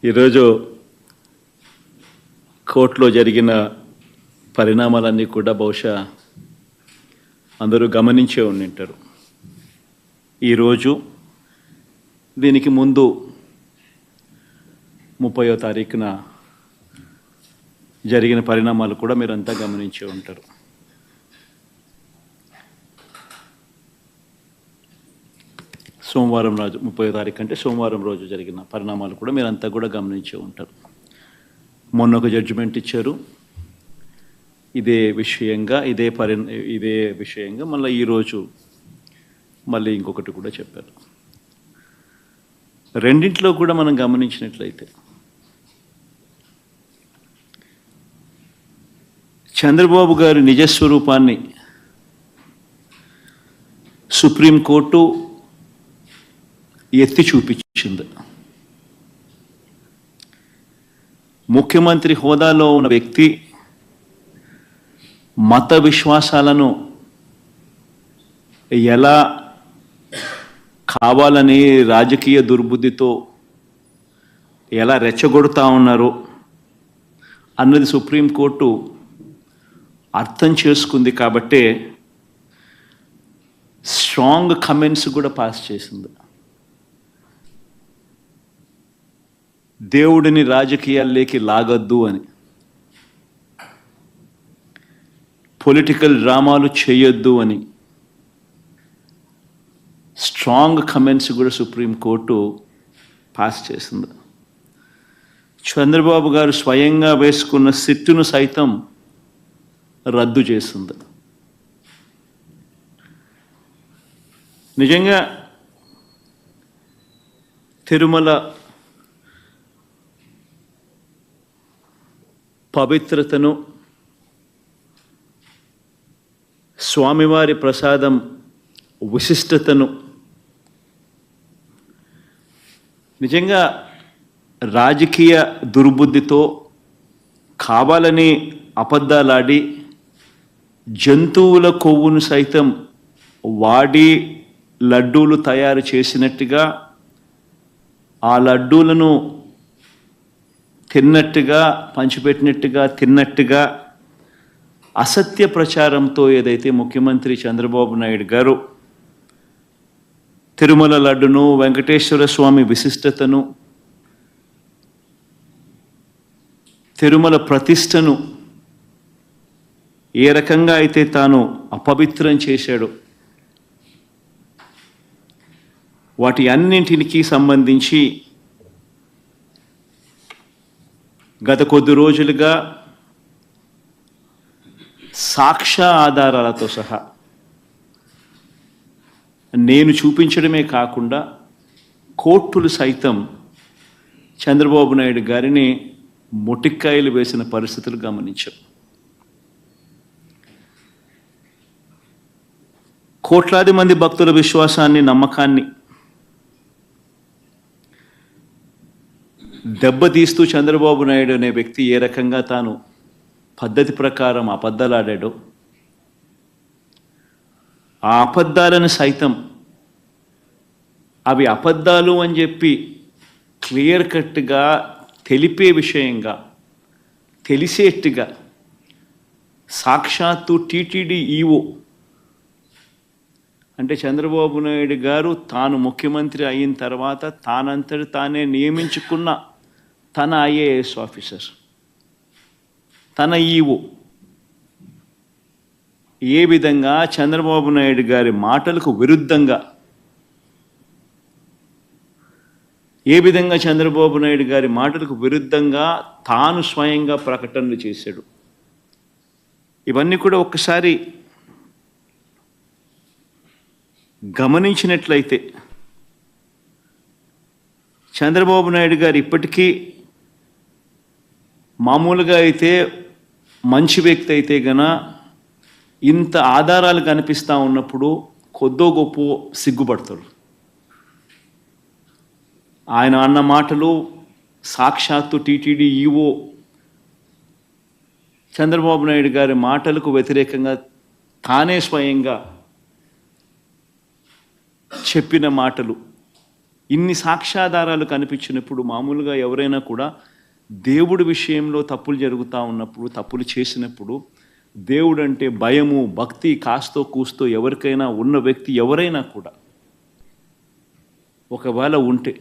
ఈరోజు కోర్టులో జరిగిన పరిణామాలన్నీ కూడా బహుశా అందరూ గమనించే ఉండింటారు. ఈరోజు దీనికి ముందు 30వ తారీఖున జరిగిన పరిణామాలు కూడా మీరంతా గమనించే ఉంటారు. సోమవారం రోజు 30వ తారీఖు అంటే సోమవారం రోజు జరిగిన పరిణామాలు కూడా మీరంతా కూడా గమనించే ఉంటారు. మొన్న ఒక జడ్జిమెంట్ ఇచ్చారు ఇదే విషయంగా మళ్ళీ ఈరోజు మళ్ళీ ఇంకొకటి కూడా చెప్పారు. రెండింటిలో కూడా మనం గమనించినట్లయితే చంద్రబాబు గారి నిజస్వరూపాన్ని సుప్రీంకోర్టు ఎత్తి చూపించింది. ముఖ్యమంత్రి హోదాలో ఉన్న వ్యక్తి మత విశ్వాసాలను ఎలా కావాలని రాజకీయ దుర్బుద్ధితో ఎలా రెచ్చగొడతా ఉన్నారో అన్నది సుప్రీంకోర్టు అర్థం చేసుకుంది. కాబట్టే స్ట్రాంగ్ కమెంట్స్ కూడా పాస్ చేసింది. దేవుడిని రాజకీయాల్లోకి లాగొద్దు అని, పొలిటికల్ డ్రామాలు చేయొద్దు అని స్ట్రాంగ్ కమెంట్స్ కూడా సుప్రీంకోర్టు పాస్ చేసింది. చంద్రబాబు గారు స్వయంగా వేసుకున్న సిట్టును సైతం రద్దు చేసింది. నిజంగా తిరుమల పవిత్రతను, స్వామివారి ప్రసాదం విశిష్టతను నిజంగా రాజకీయ దుర్బుద్ధితో కావాలని అబద్ధాలాడి జంతువుల కొవ్వును సైతం వాడి లడ్డూలు తయారు చేసినట్టుగా, ఆ లడ్డూలను తిన్నట్టుగా, పంచిపెట్టినట్టుగా తిన్నట్టుగా అసత్య ప్రచారంతో ఏదైతే ముఖ్యమంత్రి చంద్రబాబు నాయుడు గారు తిరుమల లడ్డును, వెంకటేశ్వర స్వామి విశిష్టతను, తిరుమల ప్రతిష్టను ఏ రకంగా అయితే తాను అపవిత్రం చేశాడో వాటి అన్నింటికి సంబంధించి గత కొద్ది రోజులుగా సాక్ష్య ఆధారాలతో సహా నేను చూపించడమే కాకుండా కోర్టులు సైతం చంద్రబాబు నాయుడు గారిని మొటిక్కాయలు వేసిన పరిస్థితులు గమనించాం. కోట్లాది మంది భక్తుల విశ్వాసాన్ని, నమ్మకాన్ని దెబ్బతీస్తూ చంద్రబాబు నాయుడు అనే వ్యక్తి ఏ రకంగా తాను పద్ధతి ప్రకారం అబద్ధాలాడాడో, ఆ అబద్ధాలను సైతం అవి అబద్ధాలు అని చెప్పి క్లియర్ కట్గా తెలిపే విషయంగా, తెలిసేట్టుగా సాక్షాత్తు టీటీడీ ఈఓ అంటే చంద్రబాబు నాయుడు గారు తాను ముఖ్యమంత్రి అయిన తర్వాత తానంతటి తానే నియమించుకున్న తన ఐఏఎస్ ఆఫీసర్, తన ఈఓ ఏ విధంగా చంద్రబాబు నాయుడు గారి మాటలకు విరుద్ధంగా, చంద్రబాబు నాయుడు గారి మాటలకు విరుద్ధంగా తాను స్వయంగా ప్రకటనలు చేశాడు. ఇవన్నీ కూడా ఒక్కసారి గమనించినట్లయితే చంద్రబాబు నాయుడు గారు ఇప్పటికీ మామూలుగా అయితే మంచి వ్యక్తి అయితే గన ఇంత ఆధారాలు కనిపిస్తూ ఉన్నప్పుడు కొద్దో గొప్ప సిగ్గుపడతాడు. ఆయన అన్న మాటలు సాక్షాత్తు టీటీడీ ఈఓ చంద్రబాబు నాయుడు గారి మాటలకు వ్యతిరేకంగా తానే స్వయంగా చెప్పిన మాటలు ఇన్ని సాక్ష్యాధారాలు కనిపించినప్పుడు మామూలుగా ఎవరైనా కూడా దేవుడి విషయంలో తప్పులు జరుగుతూ ఉన్నప్పుడు, తప్పులు చేసినప్పుడు దేవుడు అంటే భయము, భక్తి కాస్తో కూస్తో ఎవరికైనా ఉన్న వ్యక్తి ఎవరైనా కూడా ఒకవేళ ఉంటే,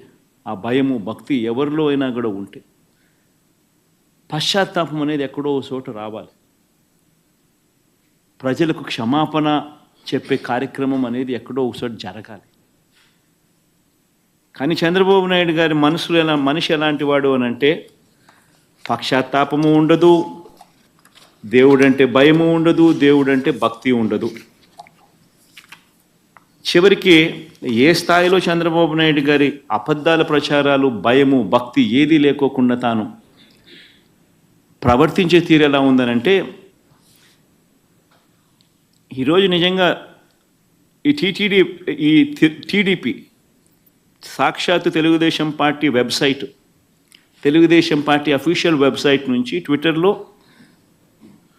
ఆ భయము భక్తి ఎవరిలో అయినా కూడా ఉంటే పశ్చాత్తాపం అనేది ఎక్కడో చోట రావాలి. ప్రజలకు క్షమాపణ చెప్పే కార్యక్రమం అనేది ఎక్కడో ఒకచోట జరగాలి. కానీ చంద్రబాబు నాయుడు గారి మనిషి ఎలాంటి వాడు అని అంటే పశ్చాత్తాపము ఉండదు, దేవుడంటే భయము ఉండదు, దేవుడంటే భక్తి ఉండదు. చివరికి ఏ స్థాయిలో చంద్రబాబు నాయుడు గారి అబద్ధాల ప్రచారాలు, భయము, భక్తి ఏదీ లేకోకుండా తాను ప్రవర్తించే తీరు ఎలా ఉందనంటే, ఈరోజు నిజంగా ఈ టీడీపీ సాక్షాత్తు Telugu Desam party website, Telugu Desam party official website నుంచి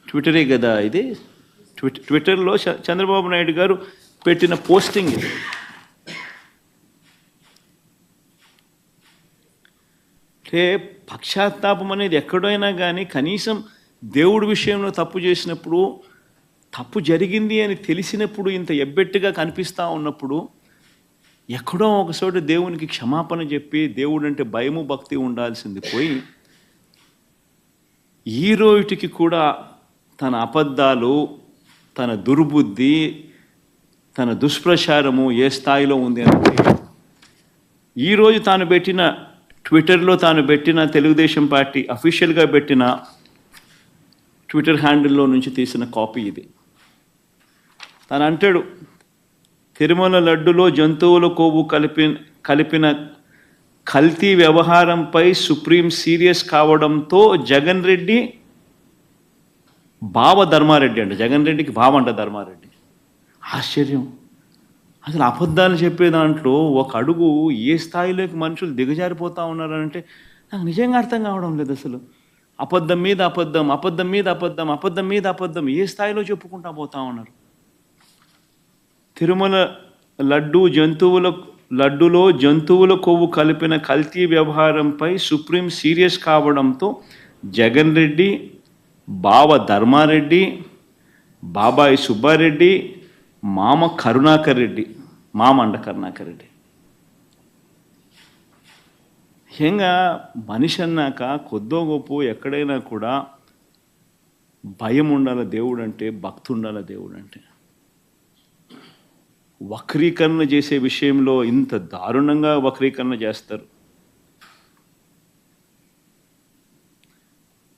ట్విట్టరే కదా ఇది, ట్విట్టర్లో చంద్రబాబు నాయుడు గారు పెట్టిన పోస్టింగ్ ఇది. అంటే పశ్చాత్తాపం అనేది ఎక్కడైనా కానీ కనీసం దేవుడి విషయంలో తప్పు చేసినప్పుడు, తప్పు జరిగింది అని తెలిసినప్పుడు, ఇంత ఎబ్బెట్టుగా కనిపిస్తూ ఉన్నప్పుడు ఎక్కడో ఒకచోట దేవునికి క్షమాపణ చెప్పి దేవుడు అంటే భయము భక్తి ఉండాల్సింది పోయి ఈ రోజుకి కూడా తన అబద్ధాలు, తన దుర్బుద్ధి, తన దుష్ప్రచారము ఏ స్థాయిలో ఉంది అంటే ఈరోజు తాను పెట్టిన ట్విట్టర్లో తాను పెట్టిన తెలుగుదేశం పార్టీ అఫీషియల్గా పెట్టిన ట్విట్టర్ హ్యాండిల్లో నుంచి తీసిన కాపీ ఇది. తను అంటాడు, తిరుమల లడ్డులో జంతువుల కొవ్వు కలిపిన కల్తీ వ్యవహారంపై సుప్రీం సీరియస్ కావడంతో జగన్ రెడ్డి బావ ధర్మారెడ్డి అంట, జగన్ రెడ్డికి బావ అంట ధర్మారెడ్డి. ఆశ్చర్యం. అసలు అబద్ధాలు చెప్పే దాంట్లో ఒక అడుగు ఏ స్థాయిలోకి మనుషులు దిగజారిపోతూ ఉన్నారంటే నాకు నిజంగా అర్థం కావడం లేదు. అసలు అబద్ధం మీద అబద్ధం, అబద్ధం మీద అబద్ధం, అబద్ధం మీద అబద్ధం ఏ స్థాయిలో చెప్పుకుంటా పోతా ఉన్నారు. తిరుమల లడ్డులో జంతువుల కొవ్వు కలిపిన కల్తీ వ్యవహారంపై సుప్రీం సీరియస్ కావడంతో జగన్ రెడ్డి, బావ ధర్మారెడ్డి, బాబాయి సుబ్బారెడ్డి, మామ కరుణాకర్ రెడ్డి, మామండ కరుణాకర్ రెడ్డి. ముఖ్యంగా మనిషి అన్నాక కొద్దో గొప్ప ఎక్కడైనా కూడా భయం ఉండాలి దేవుడు అంటే, భక్తి ఉండాలి దేవుడు అంటే. వక్రీకరణ చేసే విషయంలో ఇంత దారుణంగా వక్రీకరణ చేస్తారు.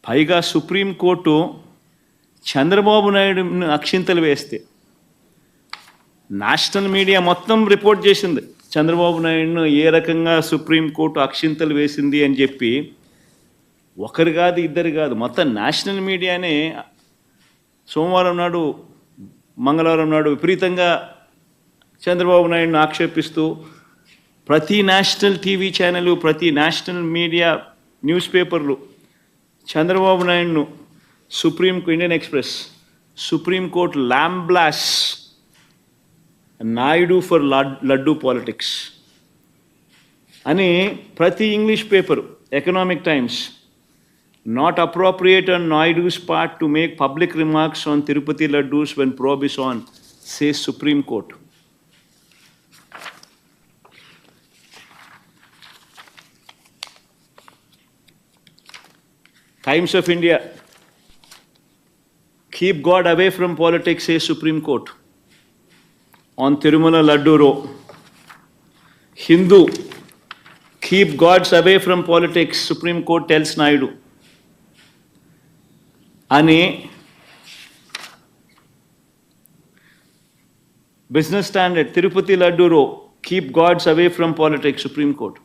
పైగా సుప్రీంకోర్టు చంద్రబాబు నాయుడుని అక్షింతలు వేస్తే నేషనల్ మీడియా మొత్తం రిపోర్ట్ చేసింది చంద్రబాబు నాయుడును ఏ రకంగా సుప్రీంకోర్టు అక్షింతలు వేసింది అని చెప్పి. ఒకరు కాదు, ఇద్దరు కాదు, మొత్తం నేషనల్ మీడియానే సోమవారం నాడు, మంగళవారం నాడు విపరీతంగా చంద్రబాబు నాయుడును ఆక్షేపిస్తూ ప్రతి నేషనల్ టీవీ ఛానల్, ప్రతి నేషనల్ మీడియా న్యూస్ పేపర్లు చంద్రబాబు నాయుడును Indian Express supreme court lambasts Naidu for laddu politics అని ప్రతి English paper, Economic Times, not appropriate on Naidu's part to make public remarks on Tirupati laddus when probe is on, says Supreme Court. Times of India, keep God away from politics, says Supreme Court on Tirumala Laddu Row. Hindu, keep gods away from politics, Supreme Court tells Naidu. Ani Business Standard, Tirupati Laddu Row, keep gods away from politics, Supreme Court.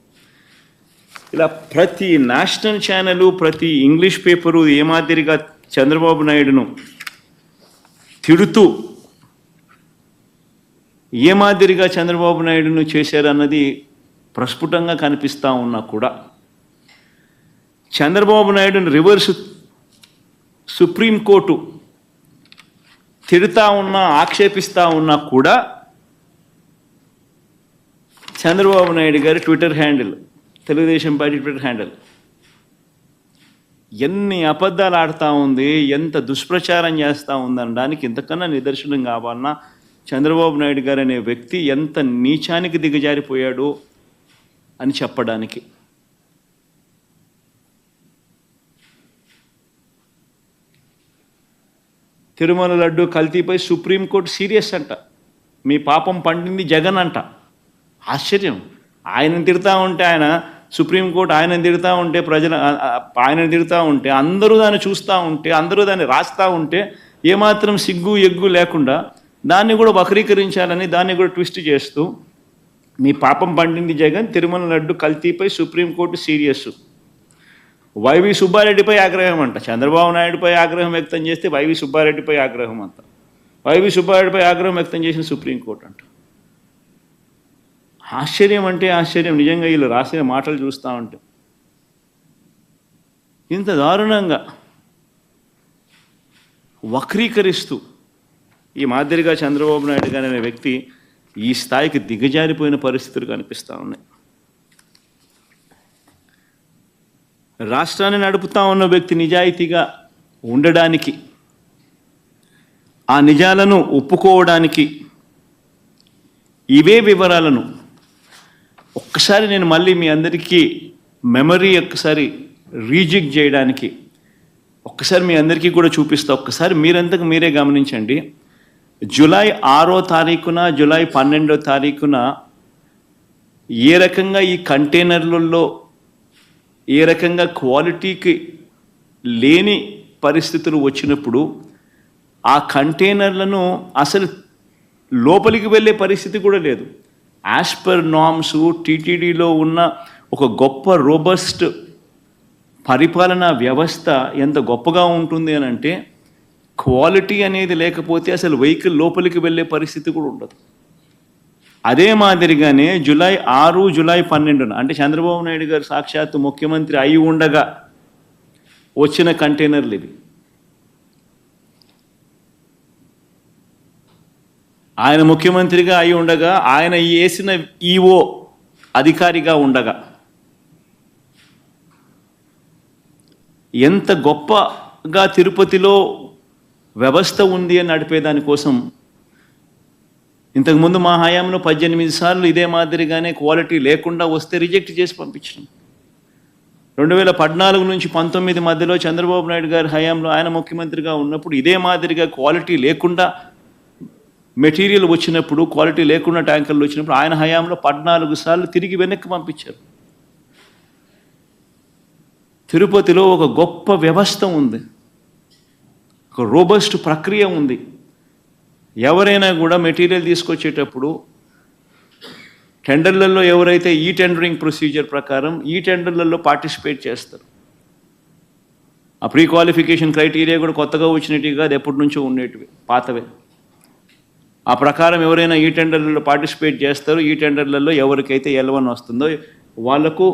ఇలా ప్రతి national channel, ప్రతి English paper ఏ మాదిరిగా చంద్రబాబు నాయుడును తిడుతూ ఏ మాదిరిగా చంద్రబాబు నాయుడును చేశారన్నది ప్రస్ఫుటంగా కనిపిస్తూ ఉన్నా కూడా చంద్రబాబు నాయుడును రివర్స్ సుప్రీంకోర్టు తిడుతూ ఉన్నా, ఆక్షేపిస్తూ ఉన్నా కూడా చంద్రబాబు నాయుడు గారి Twitter handle, Telugu Desam party Twitter handle ఎన్ని అబద్ధాలు ఆడుతూ ఉంది, ఎంత దుష్ప్రచారం చేస్తూ ఉందనడానికి ఇంతకన్నా నిదర్శనం కావాలన్నా చంద్రబాబు నాయుడు గారు అనే వ్యక్తి ఎంత నీచానికి దిగజారిపోయాడు అని చెప్పడానికి. తిరుమల లడ్డు కల్తీపై సుప్రీంకోర్టు సీరియస్ అంట, మీ పాపం పండింది జగన్ అంట. ఆశ్చర్యం. ఆయనను తిడతా ఉంటే, ఆయన సుప్రీంకోర్టు ఆయనను తిడతా ఉంటే, ప్రజలు ఆయనను తిడతా ఉంటే, అందరూ దాన్ని చూస్తూ ఉంటే, అందరూ దాన్ని రాస్తూ ఉంటే, ఏమాత్రం సిగ్గు ఎగ్గు లేకుండా దాన్ని కూడా వక్రీకరించాలని, దాన్ని కూడా ట్విస్ట్ చేస్తూ, మీ పాపం పండింది జగన్, తిరుమల లడ్డు కల్తీపై సుప్రీంకోర్టు సీరియస్. వైవి సుబ్బారెడ్డిపై ఆగ్రహం అంట. చంద్రబాబు నాయుడుపై ఆగ్రహం వ్యక్తం చేస్తే వైవి సుబ్బారెడ్డిపై ఆగ్రహం అంట. వైవి సుబ్బారెడ్డిపై ఆగ్రహం వ్యక్తం చేసిన సుప్రీంకోర్టు అంట. ఆశ్చర్యం అంటే ఆశ్చర్యం. నిజంగా వీళ్ళు రాసిన మాటలు చూస్తూ ఉంటే ఇంత దారుణంగా వక్రీకరిస్తూ ఈ మాదిరిగా చంద్రబాబు నాయుడు గారు అనే వ్యక్తి ఈ స్థాయికి దిగజారిపోయిన పరిస్థితులు కనిపిస్తూ ఉన్నాయి. రాష్ట్రాన్ని నడుపుతా ఉన్న వ్యక్తి నిజాయితీగా ఉండడానికి, ఆ నిజాలను ఒప్పుకోవడానికి, ఇవే వివరాలను ఒక్కసారి నేను మళ్ళీ మీ అందరికీ మెమరీ ఒక్కసారి రీజిక్ చేయడానికి ఒక్కసారి మీ అందరికీ కూడా చూపిస్తా. ఒక్కసారి మీరంతకు మీరే గమనించండి. జూలై 6వ తారీఖున, జూలై 12వ తారీఖున ఏ రకంగా ఈ కంటైనర్లలో ఏ రకంగా క్వాలిటీకి లేని పరిస్థితులు వచ్చినప్పుడు ఆ కంటైనర్లను అసలు లోపలికి వెళ్ళే పరిస్థితి కూడా లేదు. యాజ్ పర్ నామ్స్ టీటీడీలో ఉన్న ఒక గొప్ప రోబస్ట్ పరిపాలనా వ్యవస్థ ఎంత గొప్పగా ఉంటుంది అని అంటే, క్వాలిటీ అనేది లేకపోతే అసలు వెహికల్ లోపలికి వెళ్ళే పరిస్థితి కూడా ఉండదు. అదే మాదిరిగానే జూలై 6, జూలై 12 అంటే చంద్రబాబు నాయుడు గారు సాక్షాత్తు ముఖ్యమంత్రి అయి ఉండగా వచ్చిన కంటైనర్లు ఇవి. ఆయన ముఖ్యమంత్రిగా అయి ఉండగా, ఆయన వేసిన ఈఓ అధికారిగా ఉండగా ఎంత గొప్పగా తిరుపతిలో వ్యవస్థ ఉంది అని నడిపేదానికోసం ఇంతకుముందు మా హయాంలో 18 సార్లు ఇదే మాదిరిగానే క్వాలిటీ లేకుండా వస్తే రిజెక్ట్ చేసి పంపించాం. 2014 నుంచి 19 మధ్యలో చంద్రబాబు నాయుడు గారి హయాంలో ఆయన ముఖ్యమంత్రిగా ఉన్నప్పుడు ఇదే మాదిరిగా క్వాలిటీ లేకుండా మెటీరియల్ వచ్చినప్పుడు, క్వాలిటీ లేకుండా ట్యాంకర్లు వచ్చినప్పుడు ఆయన హయాంలో 14 సార్లు తిరిగి వెనక్కి పంపించారు. తిరుపతిలో ఒక గొప్ప వ్యవస్థ ఉంది, ఒక రోబస్ట్ ప్రక్రియ ఉంది. ఎవరైనా కూడా మెటీరియల్ తీసుకొచ్చేటప్పుడు టెండర్లలో ఎవరైతే ఈ టెండరింగ్ ప్రొసీజర్ ప్రకారం ఈ టెండర్లలో పార్టిసిపేట్ చేస్తారు, ఆ ప్రీ క్వాలిఫికేషన్ క్రైటీరియా కూడా కొత్తగా వచ్చినట్టుగా కాదు, ఎప్పటి నుంచో ఉండేటివి, పాతవే. ఆ ప్రకారం ఎవరైనా ఈ టెండర్లలో పార్టిసిపేట్ చేస్తారు. ఈ టెండర్లలో ఎవరికైతే L1 వస్తుందో వాళ్లకు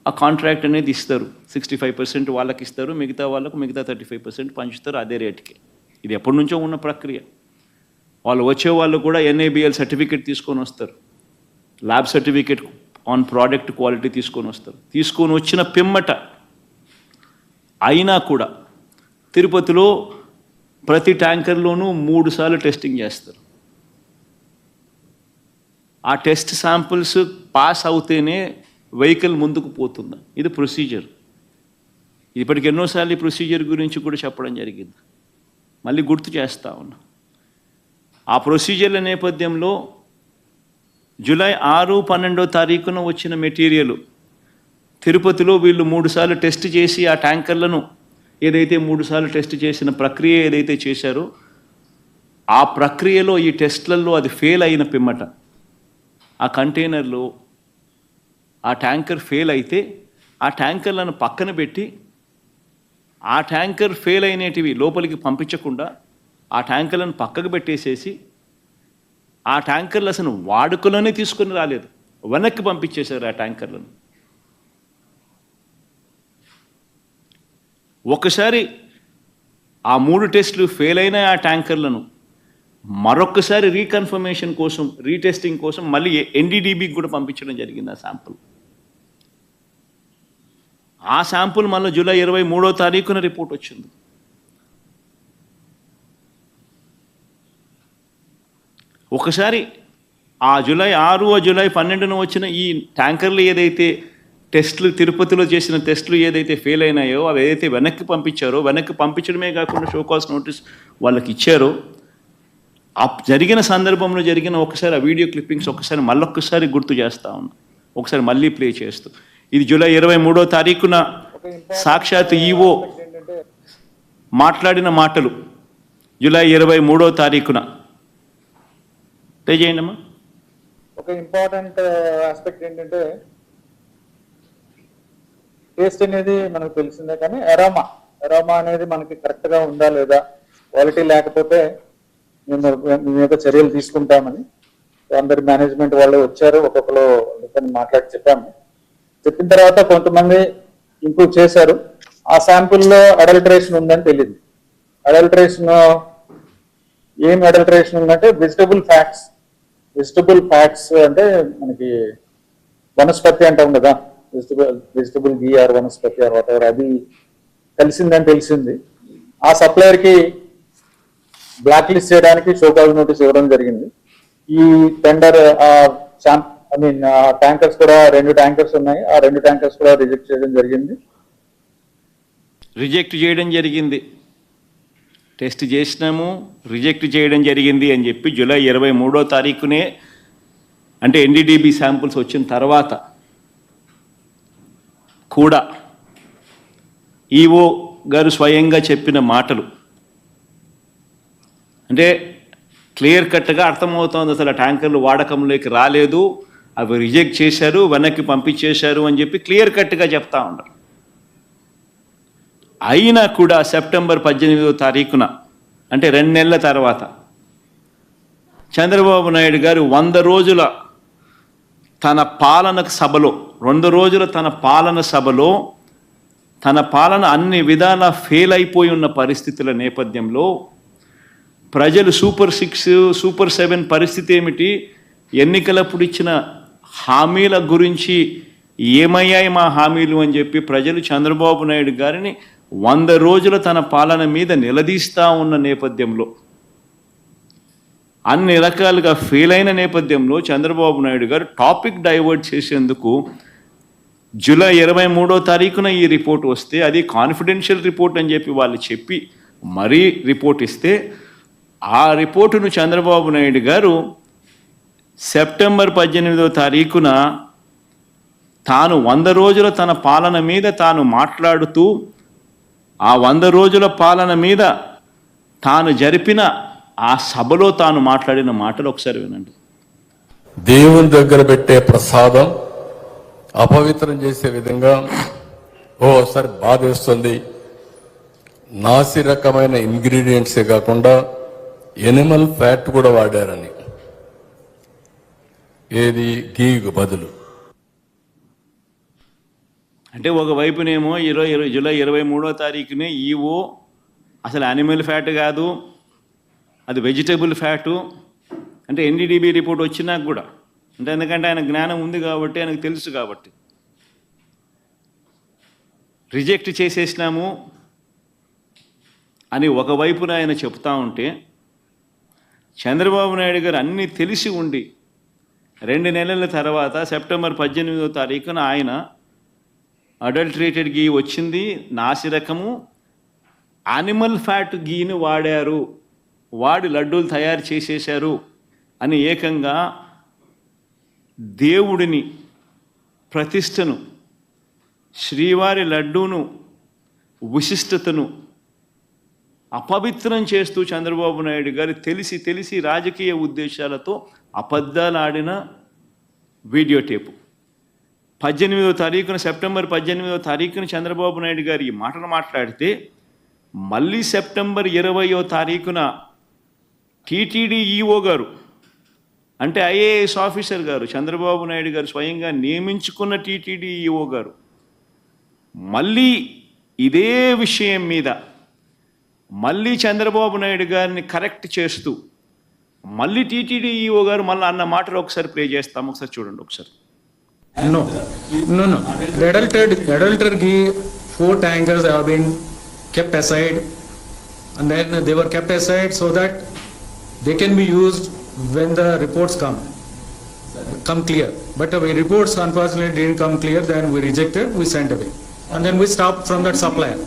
ఆ కాంట్రాక్ట్ అనేది ఇస్తారు. 65% వాళ్ళకి ఇస్తారు, మిగతా వాళ్ళకు మిగతా 35% పంచుతారు అదే రేటుకి. ఇది ఎప్పటి నుంచో ఉన్న ప్రక్రియ. వాళ్ళు వచ్చే వాళ్ళు కూడా NABL సర్టిఫికేట్ తీసుకొని వస్తారు, lab certificate on product quality తీసుకొని వస్తారు. తీసుకొని వచ్చిన పిమ్మట అయినా కూడా తిరుపతిలో ప్రతి ట్యాంకర్లోనూ 3 సార్లు టెస్టింగ్ చేస్తారు. ఆ టెస్ట్ శాంపుల్స్ పాస్ అవుతేనే వెహికల్ ముందుకు పోతుంది. ఇది ప్రొసీజర్. ఇప్పటికి ఎన్నోసార్లు ఈ ప్రొసీజర్ గురించి కూడా చెప్పడం జరిగింది, మళ్ళీ గుర్తు చేస్తా ఉన్నా. ఆ ప్రొసీజర్ల నేపథ్యంలో జూలై 6, 12వ తారీఖున వచ్చిన మెటీరియల్ తిరుపతిలో వీళ్ళు 3 సార్లు టెస్ట్ చేసి ఆ ట్యాంకర్లను ఏదైతే 3 సార్లు టెస్ట్ చేసిన ప్రక్రియ ఏదైతే చేశారో ఆ ప్రక్రియలో ఈ టెస్ట్లలో అది ఫెయిల్ అయిన పిమ్మట ఆ కంటైనర్లో ఆ ట్యాంకర్ ఫెయిల్ అయితే ఆ ట్యాంకర్లను పక్కన పెట్టి ఆ ట్యాంకర్ ఫెయిల్ అయినటివి లోపలికి పంపించకుండా ఆ ట్యాంకర్లను పక్కకు పెట్టేసేసి ఆ ట్యాంకర్లు అసలు వాడుకలోనే తీసుకొని రాలేదు, వెనక్కి పంపించేశారు ఆ ట్యాంకర్లను. ఒకసారి ఆ 3 టెస్టులు ఫెయిల్ అయిన ఆ ట్యాంకర్లను మరొకసారి రీకన్ఫర్మేషన్ కోసం, రీటెస్టింగ్ కోసం మళ్ళీ ఎన్డీడీబీకి కూడా పంపించడం జరిగింది ఆ శాంపుల్. ఆ శాంపుల్ మళ్ళీ జూలై 23వ తారీఖున రిపోర్ట్ వచ్చింది. ఒకసారి ఆ జూలై 6, జూలై 12న వచ్చిన ఈ ట్యాంకర్లు ఏదైతే టెస్టులు, తిరుపతిలో చేసిన టెస్టులు ఏదైతే ఫెయిల్ అయినాయో అవి ఏదైతే వెనక్కి పంపించారో, వెనక్కి పంపించడమే కాకుండా షోకాస్ నోటీస్ వాళ్ళకి ఇచ్చారో, ఆ జరిగిన సందర్భంలో జరిగిన ఒకసారి ఆ వీడియో క్లిప్పింగ్స్ ఒకసారి మళ్ళొక్కసారి గుర్తు చేస్తా ఉన్నా, ఒకసారి మళ్ళీ ప్లే చేస్తూ. ఇది జూలై 23వ తారీఖున సాక్షాత్ ఈఓ మాట్లాడిన మాటలు. జూలై 23వ తారీఖున ప్లే చేయండి అమ్మా. ఒక ఇంపార్టెంట్ ఆస్పెక్ట్ ఏంటంటే టేస్ట్ అనేది మనకు తెలిసిందే, కానీ ఎరోమా అనేది మనకి కరెక్ట్ గా ఉందా లేదా, క్వాలిటీ లేకపోతే మేము మీద చర్యలు తీసుకుంటామని అందరి మేనేజ్మెంట్ వాళ్ళు వచ్చారు. ఒక్కొక్కరు మాట్లాడి చెప్పిన తర్వాత కొంతమంది ఇంప్రూవ్ చేశారు. ఆ శాంపుల్లో అడల్టరేషన్ ఉందని తెలియదు. ఏం అడల్టరేషన్ ఉందంటే వెజిటబుల్ ఫ్యాట్స్ అంటే మనకి వనస్పతి అంటాం కదా, vegetable ghee or vanaspati or whatever, అది కలిసిందని తెలిసింది. ఆ సప్లయర్ కి బ్లాక్ లిస్ట్ చేయడానికి షోకాజ్ నోటీస్ ఇవ్వడం జరిగింది. ఈ టెండర్ ట్యాంకర్స్ కూడా 2 ట్యాంకర్స్ ఉన్నాయి, ఆ 2 ట్యాంకర్స్ కూడా రిజెక్ట్ చేయడం జరిగింది. టెస్ట్ చేసినాము, రిజెక్ట్ చేయడం జరిగింది అని చెప్పి జూలై 23వ తారీఖునే, అంటే ఎన్డీడీబీ శాంపుల్స్ వచ్చిన తర్వాత కూడా ఈఓ గారు స్వయంగా చెప్పిన మాటలు అంటే క్లియర్ కట్గా అర్థమవుతోంది. అసలు ఆ ట్యాంకర్లు వాడకంలోకి రాలేదు, అవి రిజెక్ట్ చేశారు, వెనక్కి పంపించేశారు అని చెప్పి క్లియర్ కట్గా చెప్తా ఉన్నారు. అయినా కూడా సెప్టెంబర్ 18వ తారీఖున, అంటే 2 నెలల తర్వాత, చంద్రబాబు నాయుడు గారు 100 రోజుల తన పాలన సభలో, 2 రోజుల తన పాలన సభలో, తన పాలన అన్ని విధాల ఫెయిల్ అయిపోయి ఉన్న పరిస్థితుల నేపథ్యంలో ప్రజలు సూపర్ 6, సూపర్ 7 పరిస్థితి ఏమిటి, ఎన్నికలప్పుడు ఇచ్చిన హామీల గురించి ఏమయ్యాయి మా హామీలు అని చెప్పి ప్రజలు చంద్రబాబు నాయుడు గారిని 100 రోజుల తన పాలన మీద నిలదీస్తూ ఉన్న నేపథ్యంలో, అన్ని రకాలుగా ఫెయిల్ అయిన నేపథ్యంలో చంద్రబాబు నాయుడు గారు టాపిక్ డైవర్ట్ చేసేందుకు జూలై 23వ తారీఖున ఈ రిపోర్ట్ వస్తే, అది కాన్ఫిడెన్షియల్ రిపోర్ట్ అని చెప్పి వాళ్ళు చెప్పి మరీ రిపోర్ట్ ఇస్తే, ఆ రిపోర్టును చంద్రబాబు నాయుడు గారు సెప్టెంబర్ 18వ తారీఖున తాను 100 రోజుల తన పాలన మీద తాను మాట్లాడుతూ, ఆ 100 రోజుల పాలన మీద తాను జరిపిన ఆ సభలో తాను మాట్లాడిన మాటలు ఒకసారి వినండి. దేవుని దగ్గర పెట్టే ప్రసాదం అపవిత్రం చేసే విధంగా ఓసారి బాధేస్తుంది. నాసి రకమైన ఇంగ్రీడియంట్సే కాకుండా ఎనిమల్ ఫ్యాట్ కూడా వాడారని, ఏది గీకు బదులు. అంటే ఒకవైపునేమో జూలై 23వ తారీఖునే ఈఓ అసలు యానిమల్ ఫ్యాట్ కాదు, అది వెజిటబుల్ ఫ్యాటు అంటే ఎన్డీడీబీ రిపోర్ట్ వచ్చినాక కూడా, అంటే ఎందుకంటే ఆయన జ్ఞానం ఉంది కాబట్టి, ఆయనకు తెలుసు కాబట్టి, రిజెక్ట్ చేసేసినాము అని ఒకవైపున ఆయన చెప్తా ఉంటే, చంద్రబాబు నాయుడు గారు అన్నీ తెలిసి ఉండి 2 నెలల తర్వాత సెప్టెంబర్ 18వ తారీఖున ఆయన అడల్టరేటెడ్ గీ వచ్చింది, నాసిరకము యానిమల్ ఫ్యాట్ గీని వాడారు, వాడి లడ్డూలు తయారు చేసేశారు అని ఏకంగా దేవుడిని, ప్రతిష్టను, శ్రీవారి లడ్డూను, విశిష్టతను అపవిత్రం చేస్తూ చంద్రబాబు నాయుడు గారు తెలిసి రాజకీయ ఉద్దేశాలతో అబద్ధాలు ఆడిన వీడియో టేపు. 18వ తారీఖున, సెప్టెంబర్ 18వ తారీఖున చంద్రబాబు నాయుడు గారు ఈ మాటలు మాట్లాడితే, మళ్ళీ సెప్టెంబర్ 20వ తారీఖున టీటీడీ ఈఓ గారు, అంటే ఐఏఎస్ ఆఫీసర్ గారు, చంద్రబాబు నాయుడు గారు స్వయంగా నియమించుకున్న టీటీడీ ఈఓ గారు మళ్ళీ ఇదే విషయం మీద మళ్ళీ చంద్రబాబు నాయుడు గారిని కరెక్ట్ చేస్తూ, మళ్ళీ టీటీడీ ఈఓ గారు మళ్ళీ అన్న మాటలు ఒకసారి ప్లే చేస్తాం, ఒకసారి చూడండి ఒకసారి. No. The adulterated ghee, 4 tankers have been kept aside, and then they were kept aside so that they can be used when the reports come clear. But the reports unfortunately didn't come clear, then we rejected, we sent away. And then we stopped from that supplier.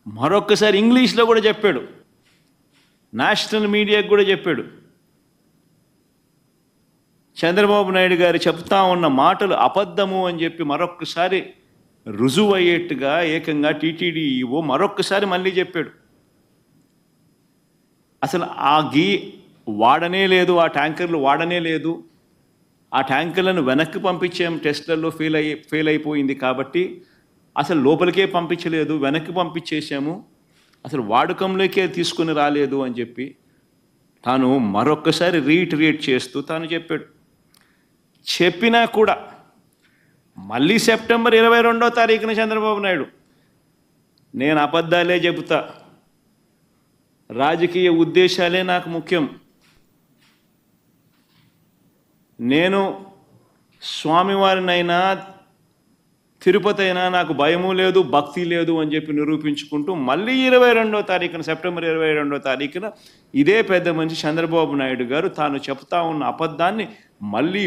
మరొక్కసారి ఇంగ్లీష్లో కూడా చెప్పాడు, national మీడియాకు కూడా చెప్పాడు. చంద్రబాబు నాయుడు గారు చెప్తా ఉన్న మాటలు అబద్ధము అని చెప్పి మరొక్కసారి రుజువు అయ్యేట్టుగా ఏకంగా టీటీడీ ఈవో మరొక్కసారి మళ్ళీ చెప్పాడు. అసలు ఆ ఘీ వాడనే లేదు, ఆ ట్యాంకర్లు వాడనే లేదు, ఆ ట్యాంకర్లను వెనక్కి పంపించాం, టెస్ట్లలో ఫెయిల్ అయిపోయింది కాబట్టి అసలు లోపలికే పంపించలేదు, వెనక్కి పంపించేసాము, అసలు వాడకంలోకే తీసుకుని రాలేదు అని చెప్పి తాను మరొక్కసారి రీఇటరేట్ చేస్తూ తాను చెప్పాడు. చెప్పినా కూడా మళ్ళీ సెప్టెంబర్ 22వ తారీఖున చంద్రబాబు నాయుడు, నేను అబద్ధాలే చెబుతా, రాజకీయ ఉద్దేశాలే నాకు ముఖ్యం, నేను స్వామివారినైనా తిరుపతి అయినా నాకు భయము లేదు, భక్తి లేదు అని చెప్పి నిరూపించుకుంటూ మళ్ళీ 22వ తారీఖున, సెప్టెంబర్ 22వ తారీఖున ఇదే పెద్ద మనిషి చంద్రబాబు నాయుడు గారు తాను చెప్తా ఉన్న అబద్ధాన్ని మళ్ళీ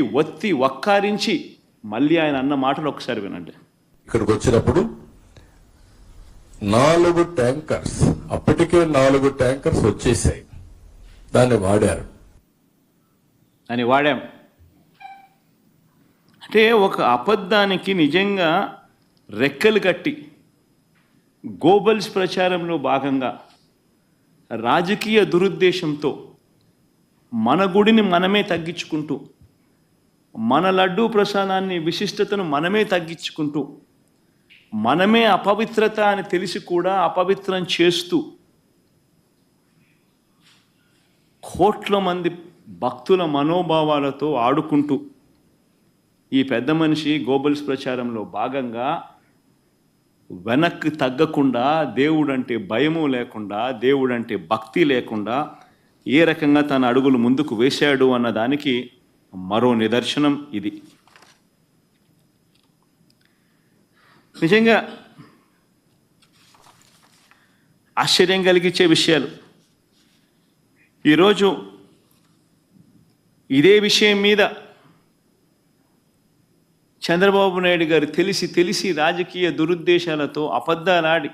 వక్కారించి మళ్ళీ ఆయన అన్న మాటలు ఒకసారి వినండి. ఇక్కడికి వచ్చినప్పుడు 4 ట్యాంకర్స్, అప్పటికే 4 ట్యాంకర్స్ వచ్చేసాయి, దాన్ని వాడారు అని వాడాం. అంటే ఒక అబద్ధానికి నిజంగా రెక్కలు కట్టి గోబల్స్ ప్రచారంలో భాగంగా రాజకీయ దురుద్దేశంతో మన గుడిని మనమే తగ్గించుకుంటూ, మన లడ్డూ ప్రసాదాన్ని విశిష్టతను మనమే తగ్గించుకుంటూ, మనమే అపవిత్రత అని తెలిసి కూడా అపవిత్రం చేస్తూ కోట్ల మంది భక్తుల మనోభావాలతో ఆడుకుంటూ ఈ పెద్ద మనిషి గోబల్స్ ప్రచారంలో భాగంగా వెనక్కి తగ్గకుండా, దేవుడంటే భయము లేకుండా, దేవుడంటే భక్తి లేకుండా ఏ రకంగా తన అడుగులు ముందుకు వేశాడు అన్నదానికి మరో నిదర్శనం ఇది. నిజంగా ఆశ్చర్యం కలిగించే విషయాలు. ఈరోజు ఇదే విషయం మీద చంద్రబాబు నాయుడు గారు తెలిసి రాజకీయ దురుద్దేశాలతో అబద్ధాలాడి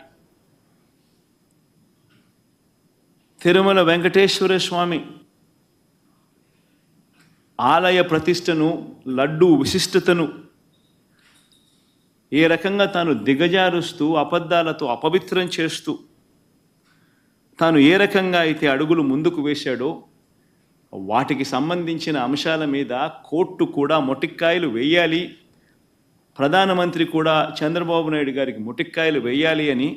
తిరుమల వెంకటేశ్వర స్వామి ఆలయ ప్రతిష్టను, లడ్డూ విశిష్టతను ఏ రకంగా తాను దిగజారుస్తూ అబద్ధాలతో అపవిత్రం చేస్తూ తాను ఏ రకంగా అయితే అడుగులు ముందుకు వేశాడో వాటికి సంబంధించిన అంశాల మీద కోర్టు కూడా మొటిక్కాయలు వేయాలి, ప్రధానమంత్రి కూడా చంద్రబాబు నాయుడు గారికి మొటిక్కాయలు వేయాలి అని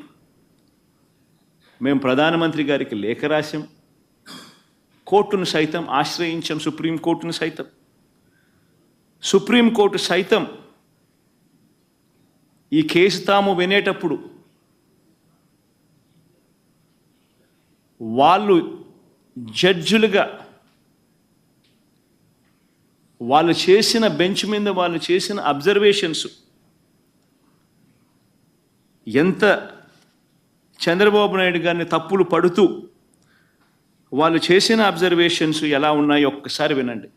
మేము ప్రధానమంత్రి గారికి లేఖ రాశాం. కోర్టును సైతం ఆశ్రయించాం, సుప్రీంకోర్టును సైతం. సుప్రీంకోర్టు సైతం ఈ కేసు తాము వినేటప్పుడు వాళ్ళు జడ్జులుగా వాళ్ళు చేసిన బెంచ్ మీద వాళ్ళు చేసిన అబ్జర్వేషన్స్ ఎంత చంద్రబాబు నాయుడు గారిని తప్పులు పడుతూ వాళ్ళు చేసిన అబ్జర్వేషన్స్ ఎలా ఉన్నాయో ఒక్కసారి వినండి.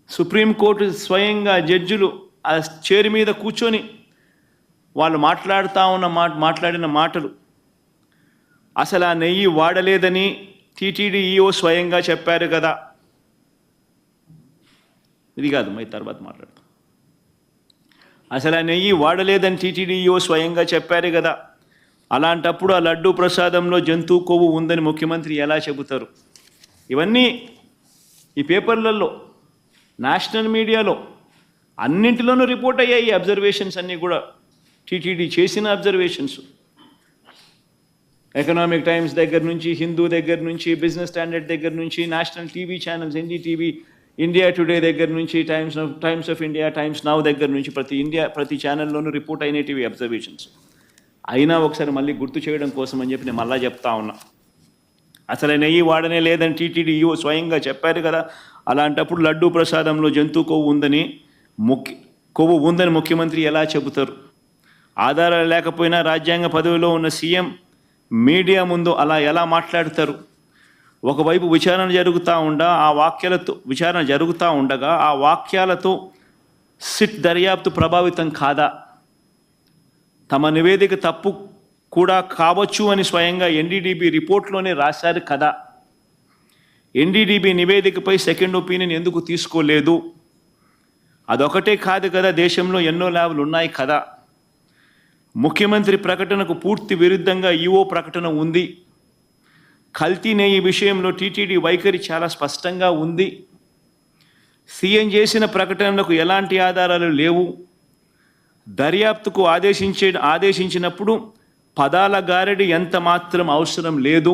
సుప్రీంకోర్టు స్వయంగా జడ్జిలు ఆ చైర్ మీద కూర్చొని వాళ్ళు మాట్లాడిన మాటలు, అసలు ఆ నెయ్యి వాడలేదని టీటీడీ ఈఓ స్వయంగా చెప్పారు కదా. ఇది కాదు, మరి తర్వాత మాట్లాడతాం. అసలు ఆ నెయ్యి వాడలేదని టీటీడీ ఈఓ స్వయంగా చెప్పారు కదా, అలాంటప్పుడు ఆ లడ్డూ ప్రసాదంలో జంతువు కొవ్వు ఉందని ముఖ్యమంత్రి ఎలా చెబుతారు? ఇవన్నీ ఈ పేపర్లలో, నేషనల్ మీడియాలో అన్నింటిలోనూ రిపోర్ట్ అయ్యాయి. ఈ అబ్జర్వేషన్స్ అన్నీ కూడా టీటీడీ చేసిన అబ్జర్వేషన్స్. ఎకనామిక్ టైమ్స్ దగ్గర నుంచి, హిందూ దగ్గర నుంచి, బిజినెస్ స్టాండర్డ్ దగ్గర నుంచి, national TV channels, NDTV, India today దగ్గర నుంచి, times of India, times now దగ్గర నుంచి ప్రతి ఛానల్లోనూ రిపోర్ట్ అయినటివి అబ్జర్వేషన్స్. అయినా ఒకసారి మళ్ళీ గుర్తు చేయడం కోసం అని చెప్పి నేను మళ్ళా చెప్తా ఉన్నా. అసలు నెయ్యి వాడనే లేదని టీటీడీ ఈఓ స్వయంగా చెప్పారు కదా. అలాంటప్పుడు లడ్డూ ప్రసాదంలో జంతు కొవ్వు ఉందని ముఖ్యమంత్రి ఎలా చెబుతారు? ఆధారాలు లేకపోయినా రాజ్యాంగ పదవిలో ఉన్న సీఎం మీడియా ముందు అలా ఎలా మాట్లాడతారు? ఒకవైపు విచారణ జరుగుతూ ఉండగా ఆ వాక్యాలతో సిట్ దర్యాప్తు ప్రభావితం కాదా? తమ నివేదిక తప్పు కూడా కావచ్చు అని స్వయంగా ఎన్డీడీబీ రిపోర్ట్లోనే రాశారు కదా. ఎన్డీడీబీ నివేదికపై సెకండ్ ఒపీనియన్ ఎందుకు తీసుకోలేదు? అదొకటే కాదు కదా, దేశంలో ఎన్నో ల్యాబ్లు ఉన్నాయి కదా. ముఖ్యమంత్రి ప్రకటనకు పూర్తి విరుద్ధంగా ఈఓ ప్రకటన ఉంది. కల్తీ నెయ్యి విషయంలో టీటీడీ వైఖరి చాలా స్పష్టంగా ఉంది. సీఎం చేసిన ప్రకటనలకు ఎలాంటి ఆధారాలు లేవు. దర్యాప్తుకు ఆదేశించినప్పుడు పదాల గారడి ఎంత మాత్రం అవసరం లేదు.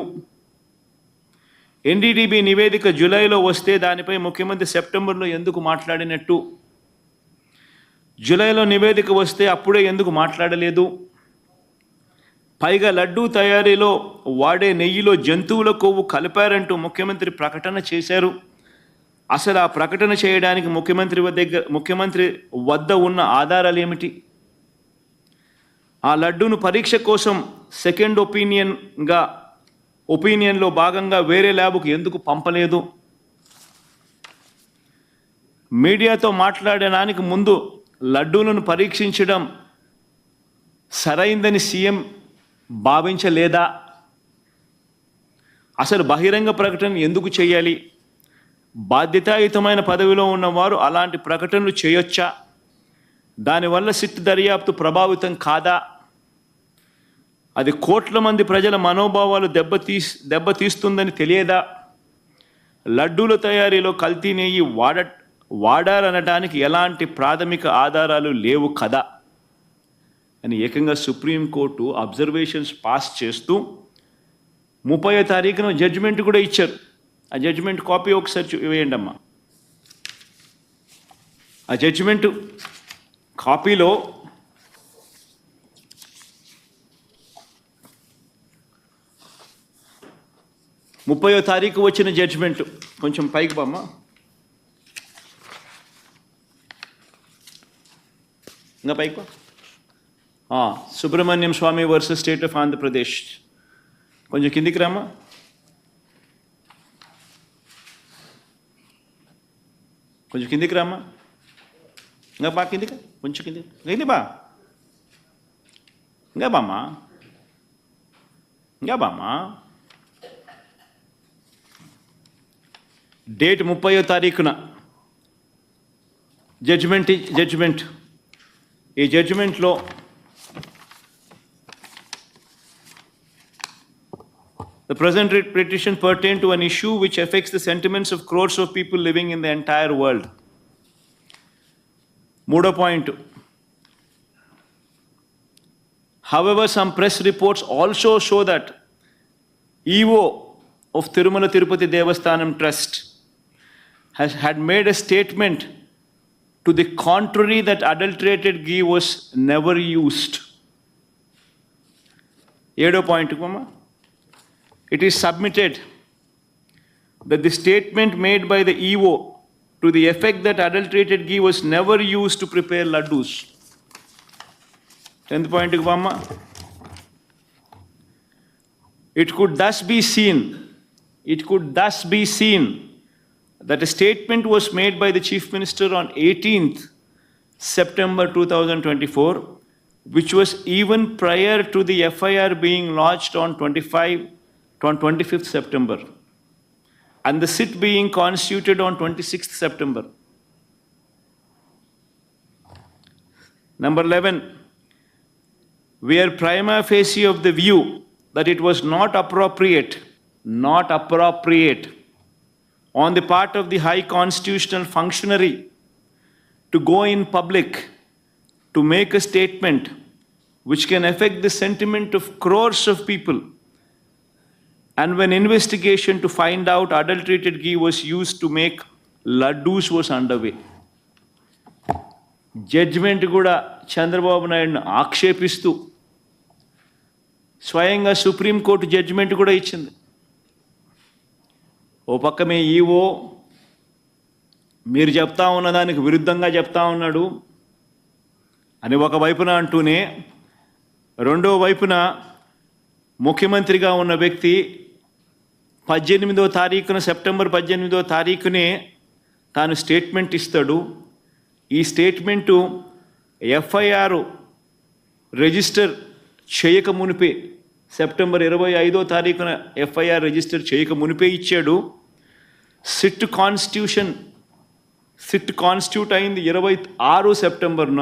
ఎన్డీడీబీ నివేదిక జూలైలో వస్తే దానిపై ముఖ్యమంత్రి సెప్టెంబర్లో ఎందుకు మాట్లాడినట్టు? జూలైలో నివేదిక వస్తే అప్పుడే ఎందుకు మాట్లాడలేదు? పైగా లడ్డూ తయారీలో వాడే నెయ్యిలో జంతువుల కొవ్వు కలిపారంటూ ముఖ్యమంత్రి ప్రకటన చేశారు. అసలు ఆ ప్రకటన చేయడానికి ముఖ్యమంత్రి వద్ద ఉన్న ఆధారాలు ఏమిటి? ఆ లడ్డూను పరీక్ష కోసం సెకండ్ ఒపీనియన్లో భాగంగా వేరే ల్యాబ్కు ఎందుకు పంపలేదు? మీడియాతో మాట్లాడడానికి ముందు లడ్డూలను పరీక్షించడం సరైందని సీఎం భావించలేదా? అసలు బహిరంగ ప్రకటన ఎందుకు చేయాలి? బాధ్యతాయుతమైన పదవిలో ఉన్నవారు అలాంటి ప్రకటనలు చేయొచ్చా? దానివల్ల సిట్ దర్యాప్తు ప్రభావితం కాదా? అది కోట్ల మంది ప్రజల మనోభావాలు దెబ్బతీస్తుందని తెలియదా? లడ్డూల తయారీలో కల్తీ నెయ్యి వాడారనడానికి ఎలాంటి ప్రాథమిక ఆధారాలు లేవు కదా అని ఏకంగా సుప్రీంకోర్టు అబ్జర్వేషన్స్ పాస్ చేస్తూ 30వ తారీఖున జడ్జిమెంట్ కూడా ఇచ్చారు. ఆ జడ్జిమెంట్ కాపీ ఒకసారి వేయండి అమ్మా. ఆ జడ్జిమెంట్ కాపీలో ముప్పయో తారీఖు వచ్చిన జడ్జిమెంట్ కొంచెం పైకి బామ్మా. ఇంకా పైకి సుబ్రహ్మణ్యం స్వామి వర్సెస్ స్టేట్ ఆఫ్ ఆంధ్రప్రదేశ్. కొంచెం కిందికి రామ్మా. కొంచెం కిందికి రామ్మా. ఇంకా బా కిందికి, కొంచెం కిందికి కింది బా. ఇంకా బామ్మా, ఇంకా బామ్మా. డేట్ 30వ తారీఖున జడ్జిమెంట్. ఈ జడ్జిమెంట్లో the present petition pertain to an issue which affects the sentiments of crores of people living in the entire world. Moodo point. However, some press reports also show that EO of Tirumala Tirupati Devasthanam Trust had made a statement to the contrary that adulterated ghee was never used. 7వ point mama. It is submitted that the statement made by the EO to the effect that adulterated ghee was never used to prepare laddus. 10th point mama. It could thus be seen that a statement was made by the Chief Minister on 18th September 2024, which was even prior to the FIR being lodged on 25th September, and the sit being constituted on 26th September. Number 11, we are prima facie of the view that it was not appropriate on the part of the high constitutional functionary to go in public to make a statement which can affect the sentiment of crores of people, and when investigation to find out adulterated ghee was used to make laddus was underway. Judgment kuda Chandrababu Naidu ఆక్షేపిస్తూ స్వయంగా supreme court judgement కూడా ఇచ్చింది. ఓ పక్క మీ EO మీరు చెప్తా ఉన్న దానికి విరుద్ధంగా చెప్తా ఉన్నాడు అని ఒకవైపున అంటూనే, రెండో వైపున ముఖ్యమంత్రిగా ఉన్న వ్యక్తి 18వ తారీఖున సెప్టెంబర్ 18వ తారీఖునే తాను స్టేట్మెంట్ ఇస్తాడు. ఈ స్టేట్మెంటు ఎఫ్ఐఆర్ రిజిస్టర్ చేయక మునిపే, సెప్టెంబర్ 25వ తారీఖున ఎఫ్ఐఆర్ రిజిస్టర్ చేయక మునిపే ఇచ్చాడు. సిట్ కాన్స్టిట్యూట్ అయింది 26 సెప్టెంబర్న.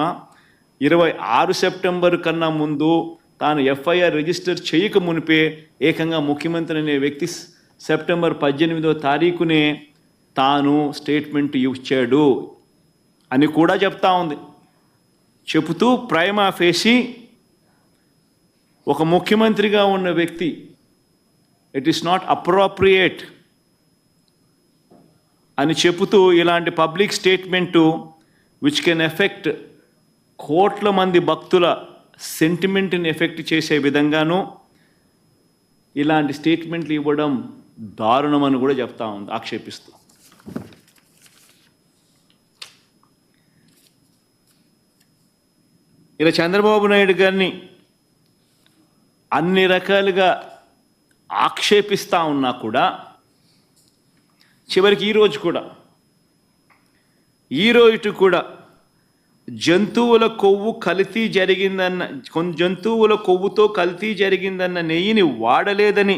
26 సెప్టెంబర్ కన్నా ముందు తాను ఎఫ్ఐఆర్ రిజిస్టర్ చేయక మునిపే ఏకంగా ముఖ్యమంత్రి అనే వ్యక్తి సెప్టెంబర్ 18వ తారీఖునే తాను స్టేట్మెంట్ ఇచ్చాడు అని కూడా చెప్తా ఉంది. చెబుతూ ప్రైమా ఫేసి ఒక ముఖ్యమంత్రిగా ఉన్న వ్యక్తి ఇట్ ఈస్ నాట్ అప్రోప్రియేట్ అని చెబుతూ ఇలాంటి public statement which can affect కోట్ల మంది భక్తుల సెంటిమెంట్ని ఎఫెక్ట్ చేసే విధంగానూ ఇలాంటి స్టేట్మెంట్లు ఇవ్వడం దారుణమని కూడా చెప్తా ఉంది, ఆక్షేపిస్తూ. ఇలా చంద్రబాబు నాయుడు గారిని అన్ని రకాలుగా ఆక్షేపిస్తూ ఉన్నా కూడా చివరికి ఈరోజు కూడా జంతువుల కొవ్వుతో కల్తీ జరిగిందన్న నెయ్యిని వాడలేదని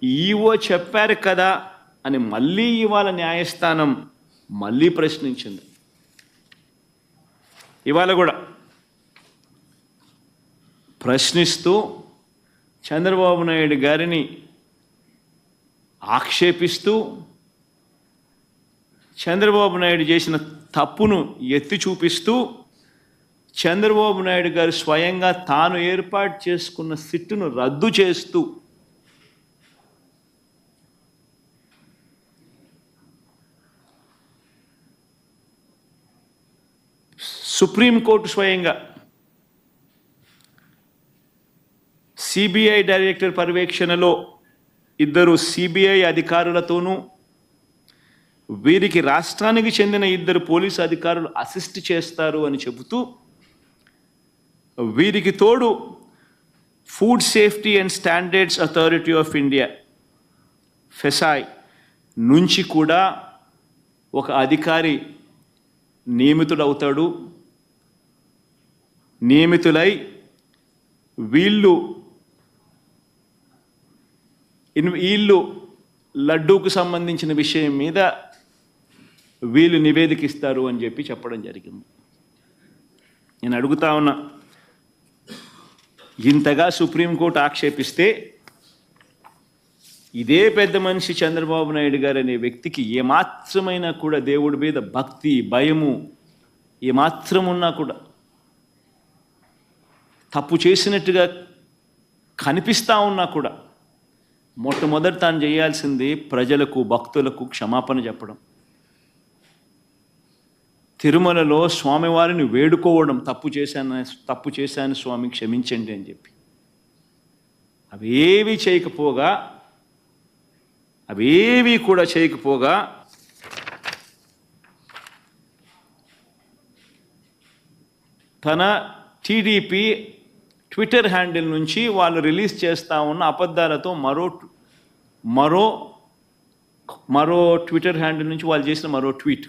ఈవో చెప్పారు కదా అని మళ్ళీ ఇవాళ న్యాయస్థానం మళ్ళీ ప్రశ్నించింది. ఇవాళ కూడా ప్రశ్నిస్తూ చంద్రబాబు నాయుడు గారిని ఆక్షేపిస్తూ చంద్రబాబు నాయుడు చేసిన తప్పును ఎత్తి చూపిస్తూ చంద్రబాబు నాయుడు గారు స్వయంగా తాను ఏర్పాటు చేసుకున్న సిట్టును రద్దు చేస్తూ సుప్రీంకోర్టు స్వయంగా సిబిఐ డైరెక్టర్ పర్యవేక్షణలో 2 సిబిఐ అధికారులతోనూ వీరికి రాష్ట్రానికి చెందిన 2 పోలీసు అధికారులు అసిస్ట్ చేస్తారు అని చెబుతూ వీరికి తోడు food safety and standards authority of India FSSAI నుంచి కూడా ఒక అధికారి నియమితులై వీళ్ళు లడ్డూకు సంబంధించిన విషయం మీద వీళ్ళు నివేదిక ఇస్తారు అని చెప్పి చెప్పడం జరిగింది. నేను అడుగుతా ఉన్నా, ఇంతగా సుప్రీంకోర్టు ఆక్షేపిస్తే ఇదే పెద్ద మనిషి చంద్రబాబు నాయుడు గారు అనే వ్యక్తికి ఏమాత్రమైనా కూడా దేవుడి మీద భక్తి భయము ఏమాత్రం ఉన్నా కూడా తప్పు చేసినట్టుగా కనిపిస్తూ ఉన్నా కూడా మొట్టమొదటి తాను చేయాల్సింది ప్రజలకు భక్తులకు క్షమాపణ చెప్పడం, తిరుమలలో స్వామివారిని వేడుకోవడం, తప్పు చేశాను స్వామి క్షమించండి అని చెప్పి. అవేవి కూడా చేయకపోగా తన టీడీపీ ట్విట్టర్ హ్యాండిల్ నుంచి వాళ్ళు రిలీజ్ చేస్తూ ఉన్న అబద్ధాలతో మరో ట్విట్టర్ హ్యాండిల్ నుంచి వాళ్ళు చేసిన మరో ట్వీట్,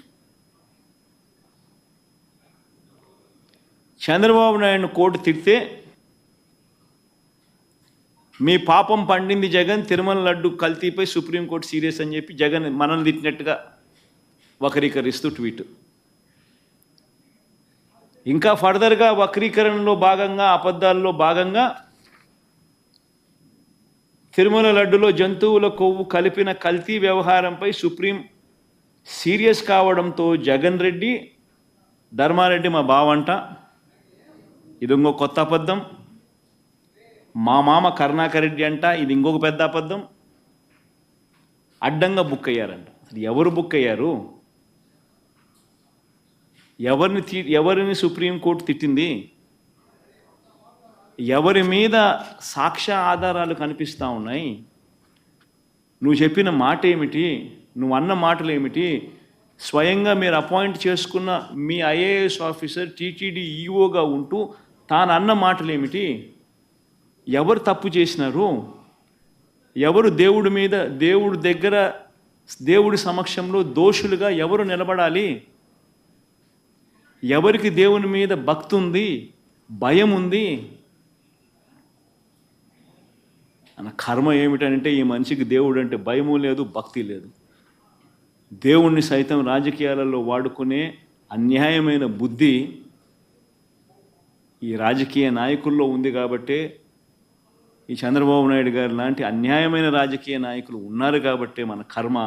చంద్రబాబు నాయుడు కోర్టు తిడితే మీ పాపం పండింది జగన్, తిరుమల లడ్డు కల్తీపై సుప్రీంకోర్టు సీరియస్ అని చెప్పి జగన్ మనల్ని తిట్టినట్టుగా వక్రీకరిస్తూ ట్వీట్. ఇంకా ఫర్దర్గా వక్రీకరణలో భాగంగా అబద్ధాల్లో భాగంగా తిరుమల లడ్డులో జంతువుల కొవ్వు కలిపిన కల్తీ వ్యవహారంపై సుప్రీం సీరియస్ కావడంతో జగన్ రెడ్డి ధర్మారెడ్డి మా బావంట, ఇది ఇంకో కొత్త అబద్ధం, మా మామ కరుణాకర్ రెడ్డి అంట, ఇది ఇంకొక పెద్ద అబద్ధం, అడ్డంగా బుక్ అయ్యారంట. అసలు ఎవరు బుక్ అయ్యారు? ఎవరిని సుప్రీంకోర్టు తిట్టింది? ఎవరి మీద సాక్ష్య ఆధారాలు కనిపిస్తూ ఉన్నాయి? నువ్వు చెప్పిన మాట ఏమిటి? నువ్వు అన్న మాటలు ఏమిటి? స్వయంగా మీరు అపాయింట్ చేసుకున్న మీ ఐఏఎస్ ఆఫీసర్ టీటీడీ ఈఓగా ఉంటూ తాను అన్న మాటలు ఏమిటి? ఎవరు తప్పు చేసినారు? ఎవరు దేవుడి దగ్గర దేవుడి సమక్షంలో దోషులుగా ఎవరు నిలబడాలి? ఎవరికి దేవుని మీద భక్తి ఉంది, భయం ఉంది? అన్న కర్మ ఏమిటంటే ఈ మనిషికి దేవుడు అంటే భయము లేదు, భక్తి లేదు. దేవుణ్ణి సైతం రాజకీయాలలో వాడుకునే అన్యాయమైన బుద్ధి ఈ రాజకీయ నాయకుల్లో ఉంది. కాబట్టే ఈ చంద్రబాబు నాయుడు గారు లాంటి అన్యాయమైన రాజకీయ నాయకులు ఉన్నారు. కాబట్టే మన కర్మ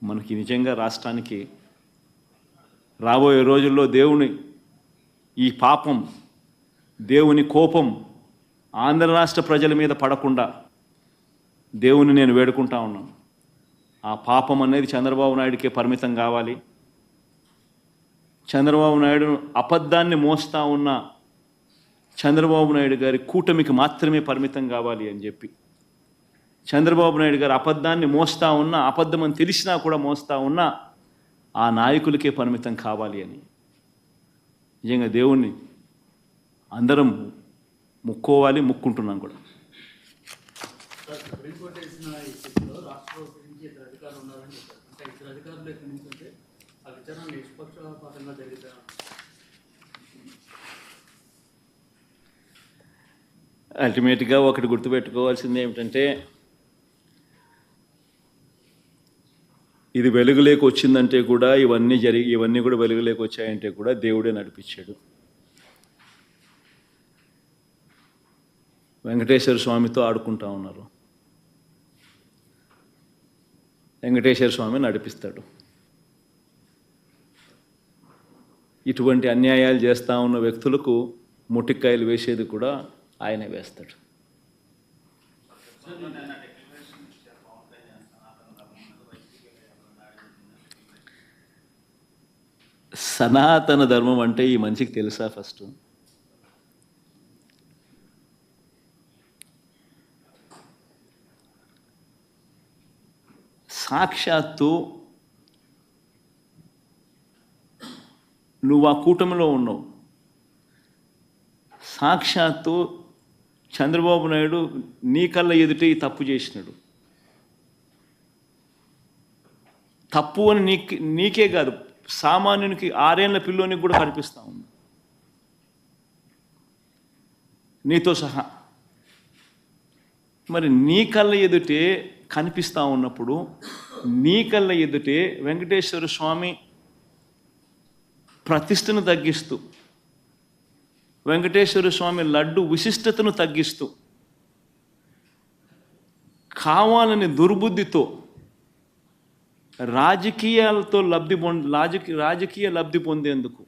మనకి నిజంగా రాష్ట్రానికి రాబోయే రోజుల్లో దేవుని ఈ పాపం, దేవుని కోపం ఆంధ్ర రాష్ట్ర ప్రజల మీద పడకుండా దేవుని నేను వేడుకుంటా ఉన్నాను. ఆ పాపం అనేది చంద్రబాబు నాయుడికే పరిమితం కావాలి. చంద్రబాబు నాయుడు అబద్ధాన్ని మోస్తా ఉన్న చంద్రబాబు నాయుడు గారి కూటమికి మాత్రమే పరిమితం కావాలి అని చెప్పి, చంద్రబాబు నాయుడు గారు అబద్ధాన్ని మోస్తా ఉన్నా, అబద్ధం అని తెలిసినా కూడా మోస్తా ఉన్నా ఆ నాయకులకే పరిమితం కావాలి అని నిజంగా దేవుణ్ణి అందరం ముక్కోవాలి, ముక్కుంటున్నాం కూడా. అల్టిమేట్గా ఒకటి గుర్తుపెట్టుకోవాల్సింది ఏమిటంటే, ఇది వెలుగులోకి వచ్చిందంటే కూడా ఇవన్నీ కూడా వెలుగులోకి వచ్చాయంటే కూడా దేవుడే నడిపించాడు. వెంకటేశ్వర స్వామితో ఆడుకుంటా ఉన్నారు. వెంకటేశ్వర స్వామి నడిపిస్తాడు. ఇటువంటి అన్యాయాలు చేస్తూ ఉన్న వ్యక్తులకు ముటిక్కాయలు వేసేది కూడా ఆయనే వేస్తాడు. సనాతన ధర్మం అంటే ఈ మనిషికి తెలుసా? ఫస్ట్ సాక్షాత్తు నువ్వు ఆ కూటమిలో ఉన్నావు. సాక్షాత్తు చంద్రబాబు నాయుడు నీ కళ్ళ ఎదుటే ఈ తప్పు చేసినాడు. తప్పు అని నీకే కాదు, సామాన్యునికి 6 ఏళ్ల పిల్లోనికి కూడా కనిపిస్తూ ఉంది, నీతో సహా. మరి నీ కళ్ళ ఎదుటే కనిపిస్తూ ఉన్నప్పుడు, నీ కళ్ళ ఎదుటే వెంకటేశ్వర స్వామి ప్రతిష్టను తగ్గిస్తూ, వెంకటేశ్వర స్వామి లడ్డు విశిష్టతను తగ్గిస్తూ, కావాలని దుర్బుద్ధితో రాజకీయ లబ్ధి పొందేందుకు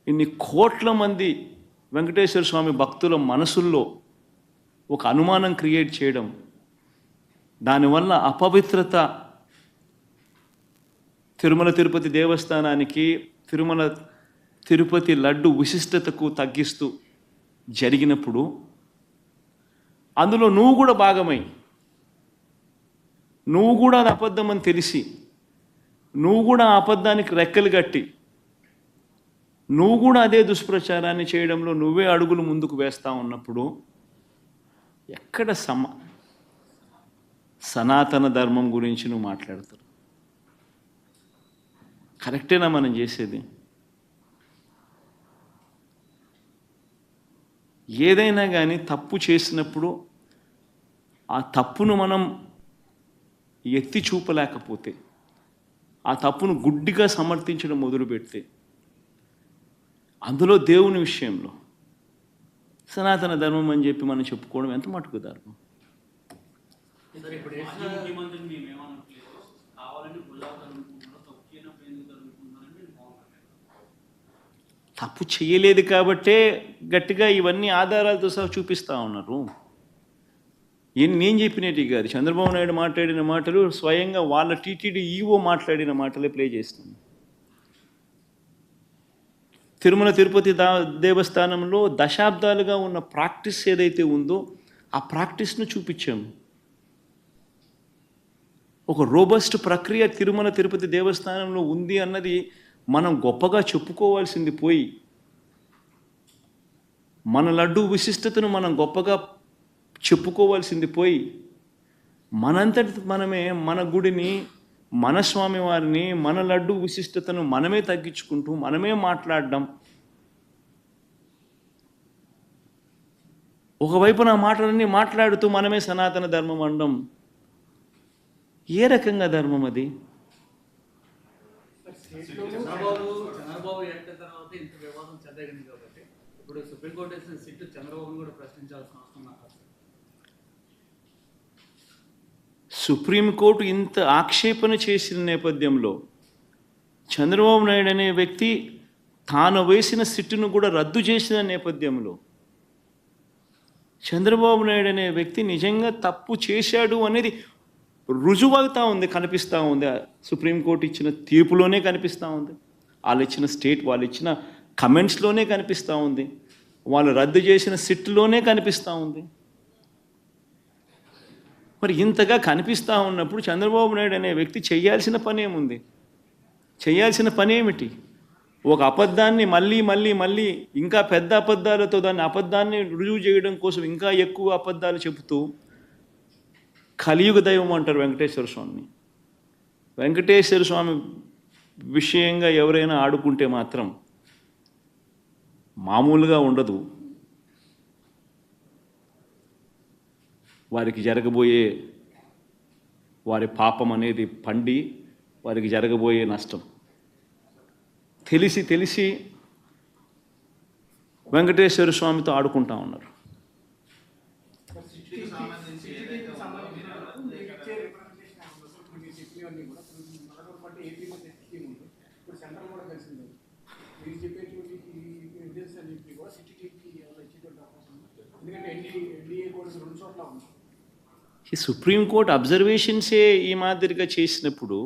ఇన్ని కోట్ల మంది వెంకటేశ్వర స్వామి భక్తుల మనసుల్లో ఒక అనుమానం క్రియేట్ చేయడం, దానివల్ల అపవిత్రత తిరుమల తిరుపతి దేవస్థానానికి, తిరుపతి లడ్డు విశిష్టతకు తగ్గిస్తూ జరిగినప్పుడు, అందులో నువ్వు కూడా భాగమై, నువ్వు కూడా అది అబద్ధం అని తెలిసి, నువ్వు కూడా ఆ అబద్ధానికి రెక్కలు కట్టి, నువ్వు కూడా అదే దుష్ప్రచారాన్ని చేయడంలో నువ్వే అడుగులు ముందుకు వేస్తూ ఉన్నప్పుడు, ఎక్కడ సనాతన ధర్మం గురించి నువ్వు మాట్లాడతావు? కరెక్టేనా మనం చేసేది? ఏదైనా కానీ తప్పు చేసినప్పుడు ఆ తప్పును మనం ఎత్తి చూపలేకపోతే, ఆ తప్పును గుడ్డిగా సమర్థించడం మొదలుపెడితే, అందులో దేవుని విషయంలో సనాతన ధర్మం అని చెప్పి మనం చెప్పుకోవడం ఎంత మటుకు ధర్మం? తప్పు చేయలేదు కాబట్టే గట్టిగా ఇవన్నీ ఆధారాలతో సహా చూపిస్తూ ఉన్నారు. నేను చెప్పినట్టు కాదు, చంద్రబాబు నాయుడు మాట్లాడిన మాటలు స్వయంగా వాళ్ళ టీటీడీ ఈఓ మాట్లాడిన మాటలే ప్లే చేస్తున్నాను. తిరుమల తిరుపతి దేవస్థానంలో దశాబ్దాలుగా ఉన్న ప్రాక్టీస్ ఏదైతే ఉందో ఆ ప్రాక్టీస్ను చూపించాము. ఒక రోబస్ట్ ప్రక్రియ తిరుమల తిరుపతి దేవస్థానంలో ఉంది అన్నది మనం గొప్పగా చెప్పుకోవాల్సింది పోయి, మన లడ్డు విశిష్టతను మనం గొప్పగా చెప్పుకోవాల్సింది పోయి, మనంతటి మనమే మన గుడిని, మన స్వామివారిని, మన లడ్డు విశిష్టతను మనమే తగ్గించుకుంటూ మనమే మాట్లాడడం, ఒకవైపున మాటలన్నీ మాట్లాడుతూ మనమే సనాతన ధర్మం అనడం ఏ రకంగా ధర్మం అది? చంద్రబాబు ఎట్ట తర్వాత ఇంత వివాదం చెద్దగింది కాబట్టి ఇప్పుడు సుప్రీంకోర్టు వేసిన సిట్టు చంద్రబాబును కూడా ప్రశ్నించాల్సిన అవసరం నాకు. సుప్రీంకోర్టు ఇంత ఆక్షేపణ చేసిన నేపథ్యంలో చంద్రబాబు నాయుడు అనే వ్యక్తి తాను వేసిన సిట్టును కూడా రద్దు చేసిన నేపథ్యంలో చంద్రబాబు నాయుడు అనే వ్యక్తి నిజంగా తప్పు చేశాడు అనేది రుజువవుతూ ఉంది, కనిపిస్తూ ఉంది. సుప్రీంకోర్టు ఇచ్చిన తీర్పులోనే కనిపిస్తూ ఉంది, వాళ్ళు ఇచ్చిన కమెంట్స్లోనే కనిపిస్తూ ఉంది, వాళ్ళు రద్దు చేసిన సిట్లోనే కనిపిస్తూ ఉంది. మరి ఇంతగా కనిపిస్తూ ఉన్నప్పుడు చంద్రబాబు నాయుడు అనే వ్యక్తి చేయాల్సిన పని ఏముంది? చేయాల్సిన పని ఏమిటి? ఒక అబద్ధాన్ని మళ్ళీ మళ్ళీ మళ్ళీ ఇంకా పెద్ద అబద్ధాలతో అబద్ధాన్ని రుజువు చేయడం కోసం ఇంకా ఎక్కువ అబద్ధాలు చెబుతూ కలియుగ దైవం అంటారు వెంకటేశ్వర స్వామిని. వెంకటేశ్వర స్వామి విషయంగా ఎవరైనా ఆడుకుంటే మాత్రం మామూలుగా ఉండదు. వారికి జరగబోయే వారి పాపం అనేది పండి వారికి జరగబోయే నష్టం తెలిసి తెలిసి వెంకటేశ్వర స్వామితో ఆడుకుంటా ఉన్నారు. ఈ సుప్రీంకోర్టు అబ్జర్వేషన్సే ఈ మాదిరిగా చేసినప్పుడు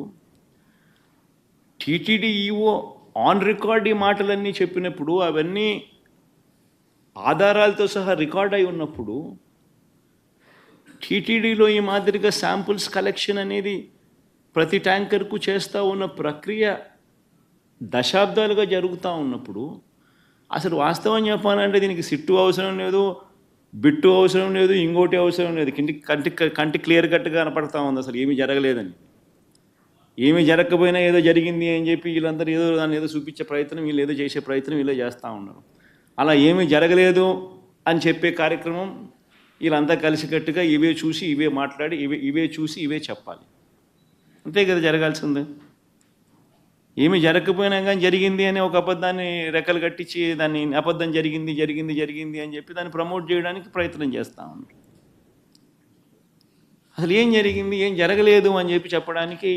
టీటీడీ ఈఓ ఆన్ రికార్డ్ ఈ మాటలన్నీ చెప్పినప్పుడు అవన్నీ ఆధారాలతో సహా రికార్డ్ అయి ఉన్నప్పుడు టీటీడీలో ఈ మాదిరిగా శాంపుల్స్ కలెక్షన్ అనేది ప్రతి ట్యాంకర్కు చేస్తూ ఉన్న ప్రక్రియ దశాబ్దాలుగా జరుగుతూ ఉన్నప్పుడు అసలు వాస్తవం చెప్పాలంటే దీనికి సిట్టు అవసరం లేదు, బిట్టు అవసరం లేదు, ఇంకోటి అవసరం లేదు. కంటి క్లియర్ కట్గా కనపడతా ఉంది అసలు ఏమీ జరగలేదని. ఏమీ జరగకపోయినా ఏదో జరిగింది అని చెప్పి వీళ్ళందరూ దాన్ని ఏదో చూపించే ప్రయత్నం, వీళ్ళు ఏదో చేసే ప్రయత్నం వీళ్ళే చేస్తూ ఉన్నారు. అలా ఏమీ జరగలేదు అని చెప్పే కార్యక్రమం వీళ్ళంతా కలిసికట్టుగా ఇవే చూసి ఇవే మాట్లాడి ఇవే చూసి ఇవే చెప్పాలి. అంతే కదా జరగాల్సింది. ఏమీ జరగకపోయినా కానీ జరిగింది అని ఒక అబద్ధాన్ని రెక్కలు కట్టించి దాన్ని అబద్ధం జరిగింది జరిగింది జరిగింది అని చెప్పి దాన్ని ప్రమోట్ చేయడానికి ప్రయత్నం చేస్తూ ఉన్నారు. అసలు ఏం జరిగింది ఏం జరగలేదు అని చెప్పి చెప్పడానికి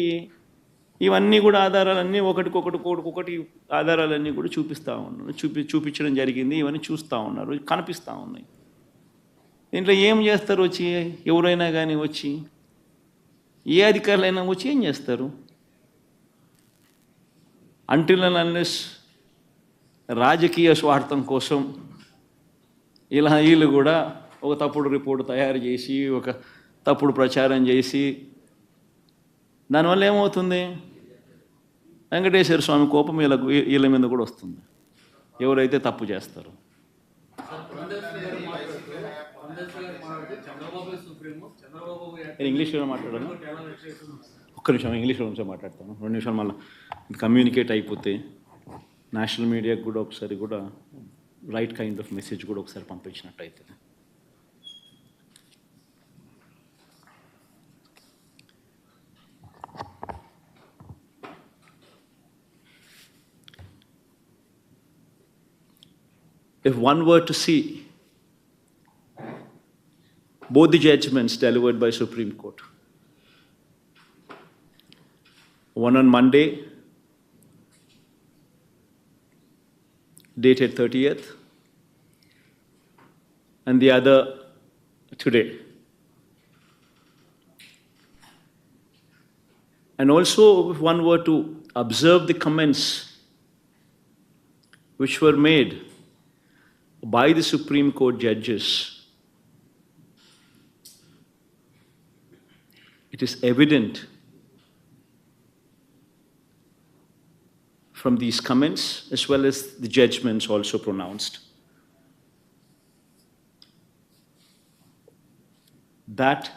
ఇవన్నీ కూడా ఆధారాలన్నీ ఒకటికొకటి ఆధారాలన్నీ కూడా చూపిస్తూ ఉన్నారు. చూపించడం జరిగింది, ఇవన్నీ చూస్తూ ఉన్నారు, కనిపిస్తూ ఉన్నాయి. దీంట్లో ఏం చేస్తారు? వచ్చి ఎవరైనా కానీ వచ్చి ఏ అధికారులైనా వచ్చి ఏం చేస్తారు? అంటిల్ అండ్ అన్లెస్ రాజకీయ స్వార్థం కోసం ఇలా వీళ్ళు కూడా ఒక తప్పుడు రిపోర్టు తయారు చేసి ఒక తప్పుడు ప్రచారం చేసి దానివల్ల ఏమవుతుంది? వెంకటేశ్వర స్వామి కోపం వీళ్ళ మీద కూడా వస్తుంది ఎవరైతే తప్పు చేస్తారో. నేను ఇంగ్లీష్లో మాట్లాడాను, ఒక్క నిమిషం ఇంగ్లీష్లో నుంచి మాట్లాడతాను, 2 నిమిషాలు మళ్ళీ కమ్యూనికేట్ అయిపోతే నేషనల్ మీడియాకి కూడా ఒకసారి కూడా రైట్ కైండ్ ఆఫ్ మెసేజ్ కూడా ఒకసారి పంపించినట్టు అవుతుంది. If one were to see both the judgments delivered by Supreme Court, one on Monday, dated 30th, and the other today. And also, if one were to observe the comments which were made by the Supreme Court judges, it is evident from these comments as well as the judgments also pronounced that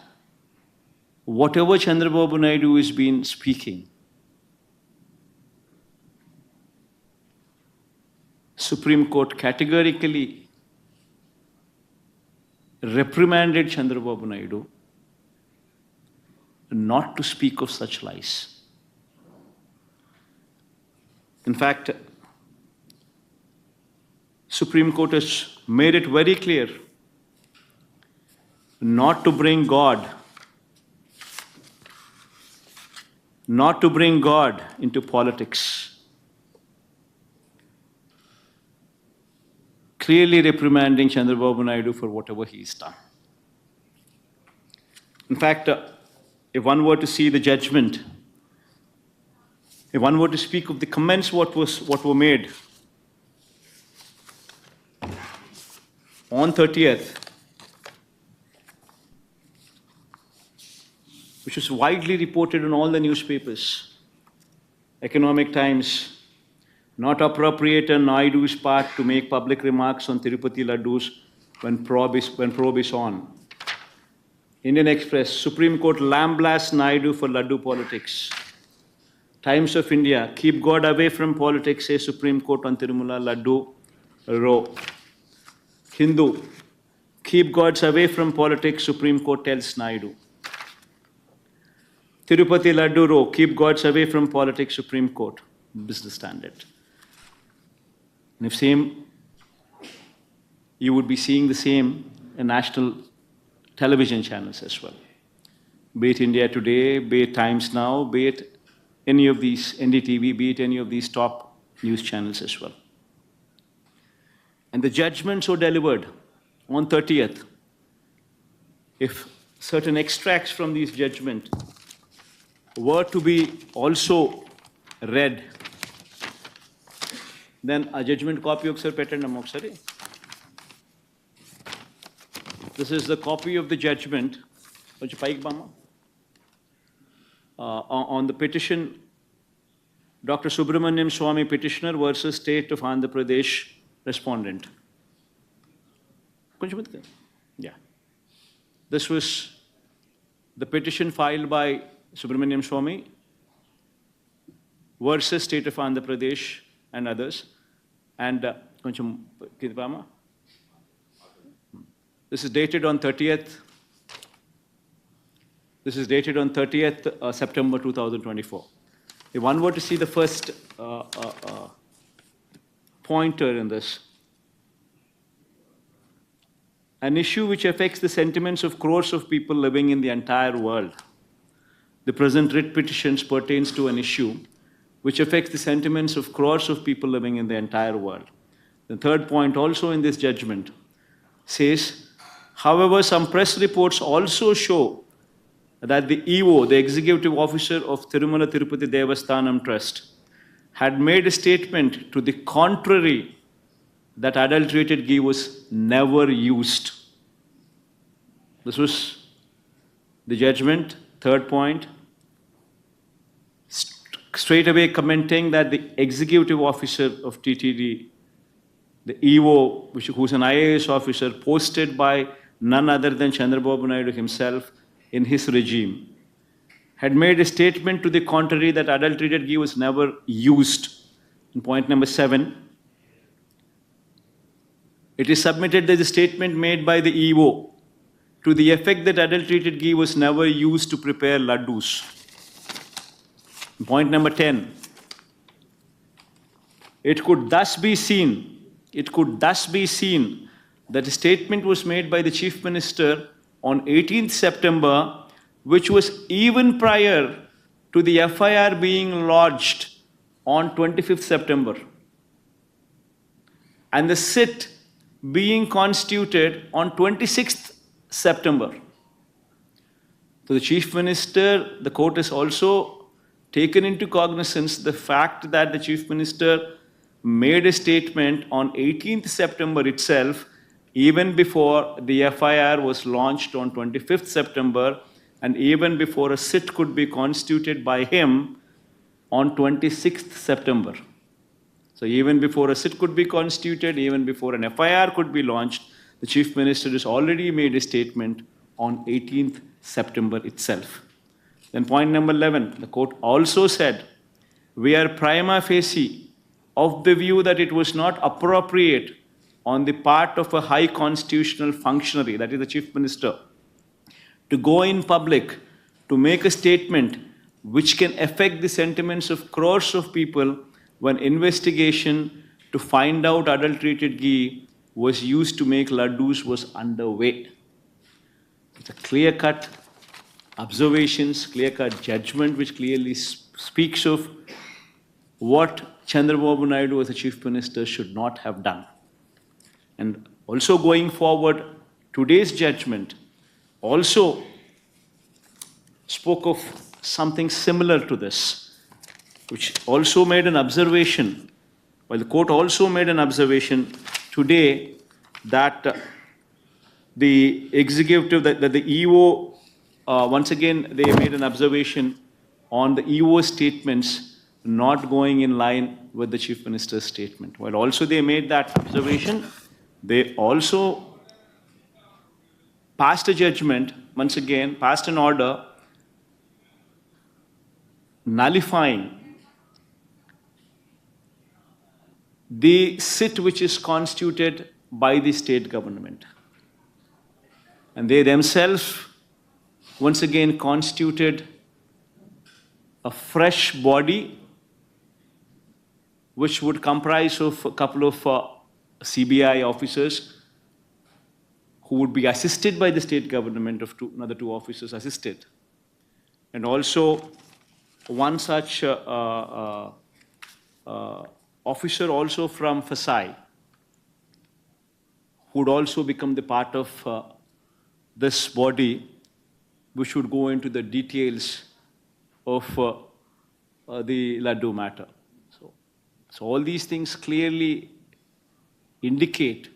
whatever Chandrababu Naidu has been speaking, Supreme Court categorically reprimanded Chandrababu Naidu not to speak of such lies. In fact, Supreme Court has made it very clear not to bring God into politics. Clearly reprimanding Chandrababu Naidu for whatever he's done. In fact, if one were to see the judgment, if one were to speak of the comments what were made on 30th, which was widely reported in all the newspapers, Economic Times, not appropriate on Naidu's part to make public remarks on Tirupati Laddus when probe is on. Indian Express, Supreme Court lambasts Naidu for Laddu politics. Times of India, keep God away from politics, says Supreme Court on Tirumala Laddu Row. Hindu, keep gods away from politics, Supreme Court tells Naidu. Tirupati Laddu Row, keep gods away from politics, Supreme Court, Business Standard. And if same, you would be seeing the same in national television channels as well. Be it India Today, be it Times Now, be it any of these, NDTV, be it any of these top news channels as well. And the judgments were delivered on 30th. If certain extracts from these judgments were to be also read, then a judgment copy of Sir Pettanam Oksari. This is the copy of the judgment on the petition, Dr. Subramaniam Swamy petitioner versus State of Andhra Pradesh respondent. Yeah. This was the petition filed by Subramaniam Swamy versus State of Andhra Pradesh and others. And this is dated on 30th. This is dated on 30th September 2024. If one were to see the first pointer in this, an issue which affects the sentiments of crores of people living in the entire world. The present writ petitions pertains to an issue which affects the sentiments of crores of people living in the entire world. The third point also in this judgment says, however, some press reports also show that the EO, the executive officer of Tirumala Tirupati Devasthanam Trust, had made a statement to the contrary that adulterated ghee was never used. This was the judgment, third point, straight away commenting that the executive officer of TTD, the EO, who's an IAS officer, posted by none other than Chandrababu Naidu himself in his regime, had made a statement to the contrary that adulterated ghee was never used. In point number 7, it is submitted that the statement made by the EO to the effect that adulterated ghee was never used to prepare laddus. In point number 10, it could thus be seen that a statement was made by the Chief Minister on 18th September, which was even prior to the FIR being lodged on 25th September, and the sit being constituted on 26th September. So the Chief Minister, the court has also taken into cognizance the fact that the Chief Minister made a statement on 18th September itself, even before the FIR was launched on 25th September, and even before a sit could be constituted by him on 26th September. So even before a sit could be constituted, even before an FIR could be launched, the Chief Minister has already made a statement on 18th September itself. Then point number 11, the court also said, we are prima facie of the view that it was not appropriate on the part of a high constitutional functionary, that is the Chief Minister, to go in public to make a statement which can affect the sentiments of crores of people when investigation to find out adulterated ghee was used to make laddus was underway. It's a clear-cut observations, clear-cut judgment which clearly speaks of what Chandrababu Naidu as a Chief Minister should not have done. And also going forward, today's judgment also spoke of something similar to this, which also made an observation, while the court also made an observation today that the executive, that the EO, once again, they made an observation on the EO statements not going in line with the Chief Minister's statement. While also they made that observation, they also passed a judgment, once again, passed an order nullifying the sit which is constituted by the state government. And they themselves, once again, constituted a fresh body which would comprise of a couple of CBI officers who would be assisted by the state government of another two officers assisted. And also one such officer also from FSI who would also become the part of this body which would go into the details of the Laddu matter. So all these things clearly indicate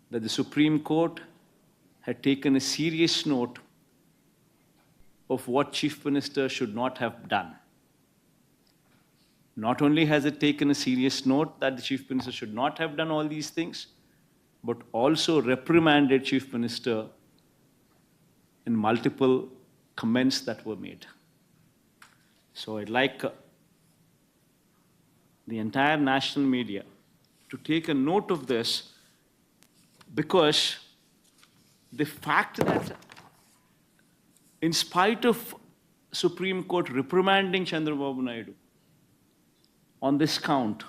that the Supreme Court had taken a serious note of what Chief Minister should not have done. Not only has it taken a serious note that the Chief Minister should not have done all these things, but also reprimanded Chief Minister in multiple comments that were made. So I'd like the entire national media to take a note of this, because the fact that in spite of Supreme Court reprimanding Chandrababu Naidu on this count,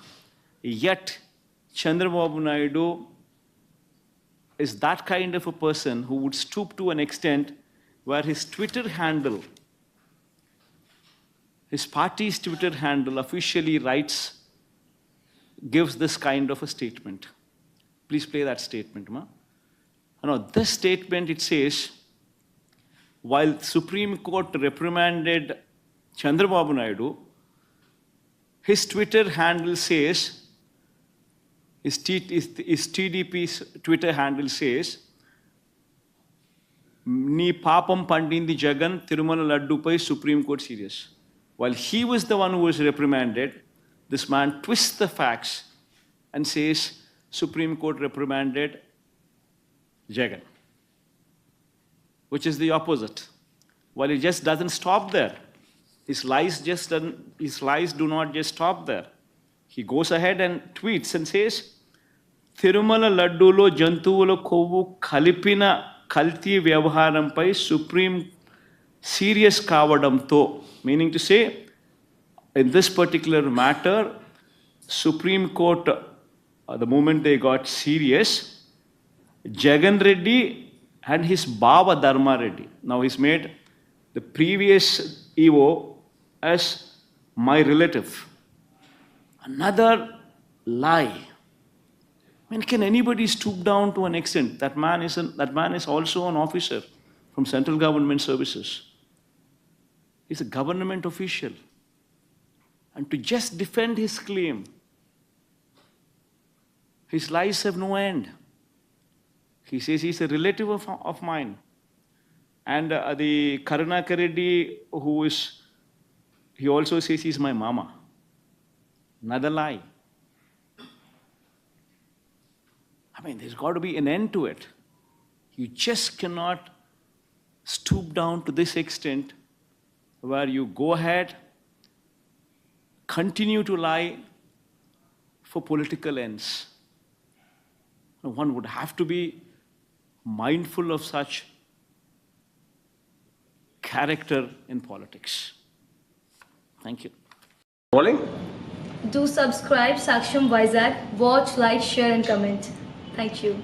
yet Chandrababu Naidu is that kind of a person who would stoop to an extent where his Twitter handle, his party's Twitter handle officially gives this kind of a statement. Please play that statement, ma. Now, this statement, it says, while Supreme Court reprimanded Chandrababu Naidu, his Twitter handle says, his TDP's Twitter handle says, "Ni papam pandindi Jagan, Tirumala Laddu pai Supreme Court serious." While he was the one who was reprimanded, this man twists the facts and says, Supreme Court reprimanded Jagan, which is the opposite. While it just doesn't stop there. His lies do not just stop there. He goes ahead and tweets and says, Tirumala Laddulo Jantuvulo Kovu Kalipina Kalti Vyavaharampai Supreme serious kavadamto, meaning to say, in this particular matter, Supreme Court, the moment they got serious, Jagan Reddy and his Baba Dharma Reddy. Now he's made the previous EO as my relative. Another lie. I mean, can anybody stoop down to an extent? That man is also an officer from central government services. He's a government official. And to just defend his claim His lies have no end. He says he's a relative of mine. And the Karunakar Reddy, he also says he's my mama. Another lie. I mean, there's got to be an end to it. You just cannot stoop down to this extent where you go ahead, continue to lie for political ends. One would have to be mindful of such character in politics. Thank you. Rolling. Do subscribe Saksham Vizag. Watch, like, share and comment. Thank you.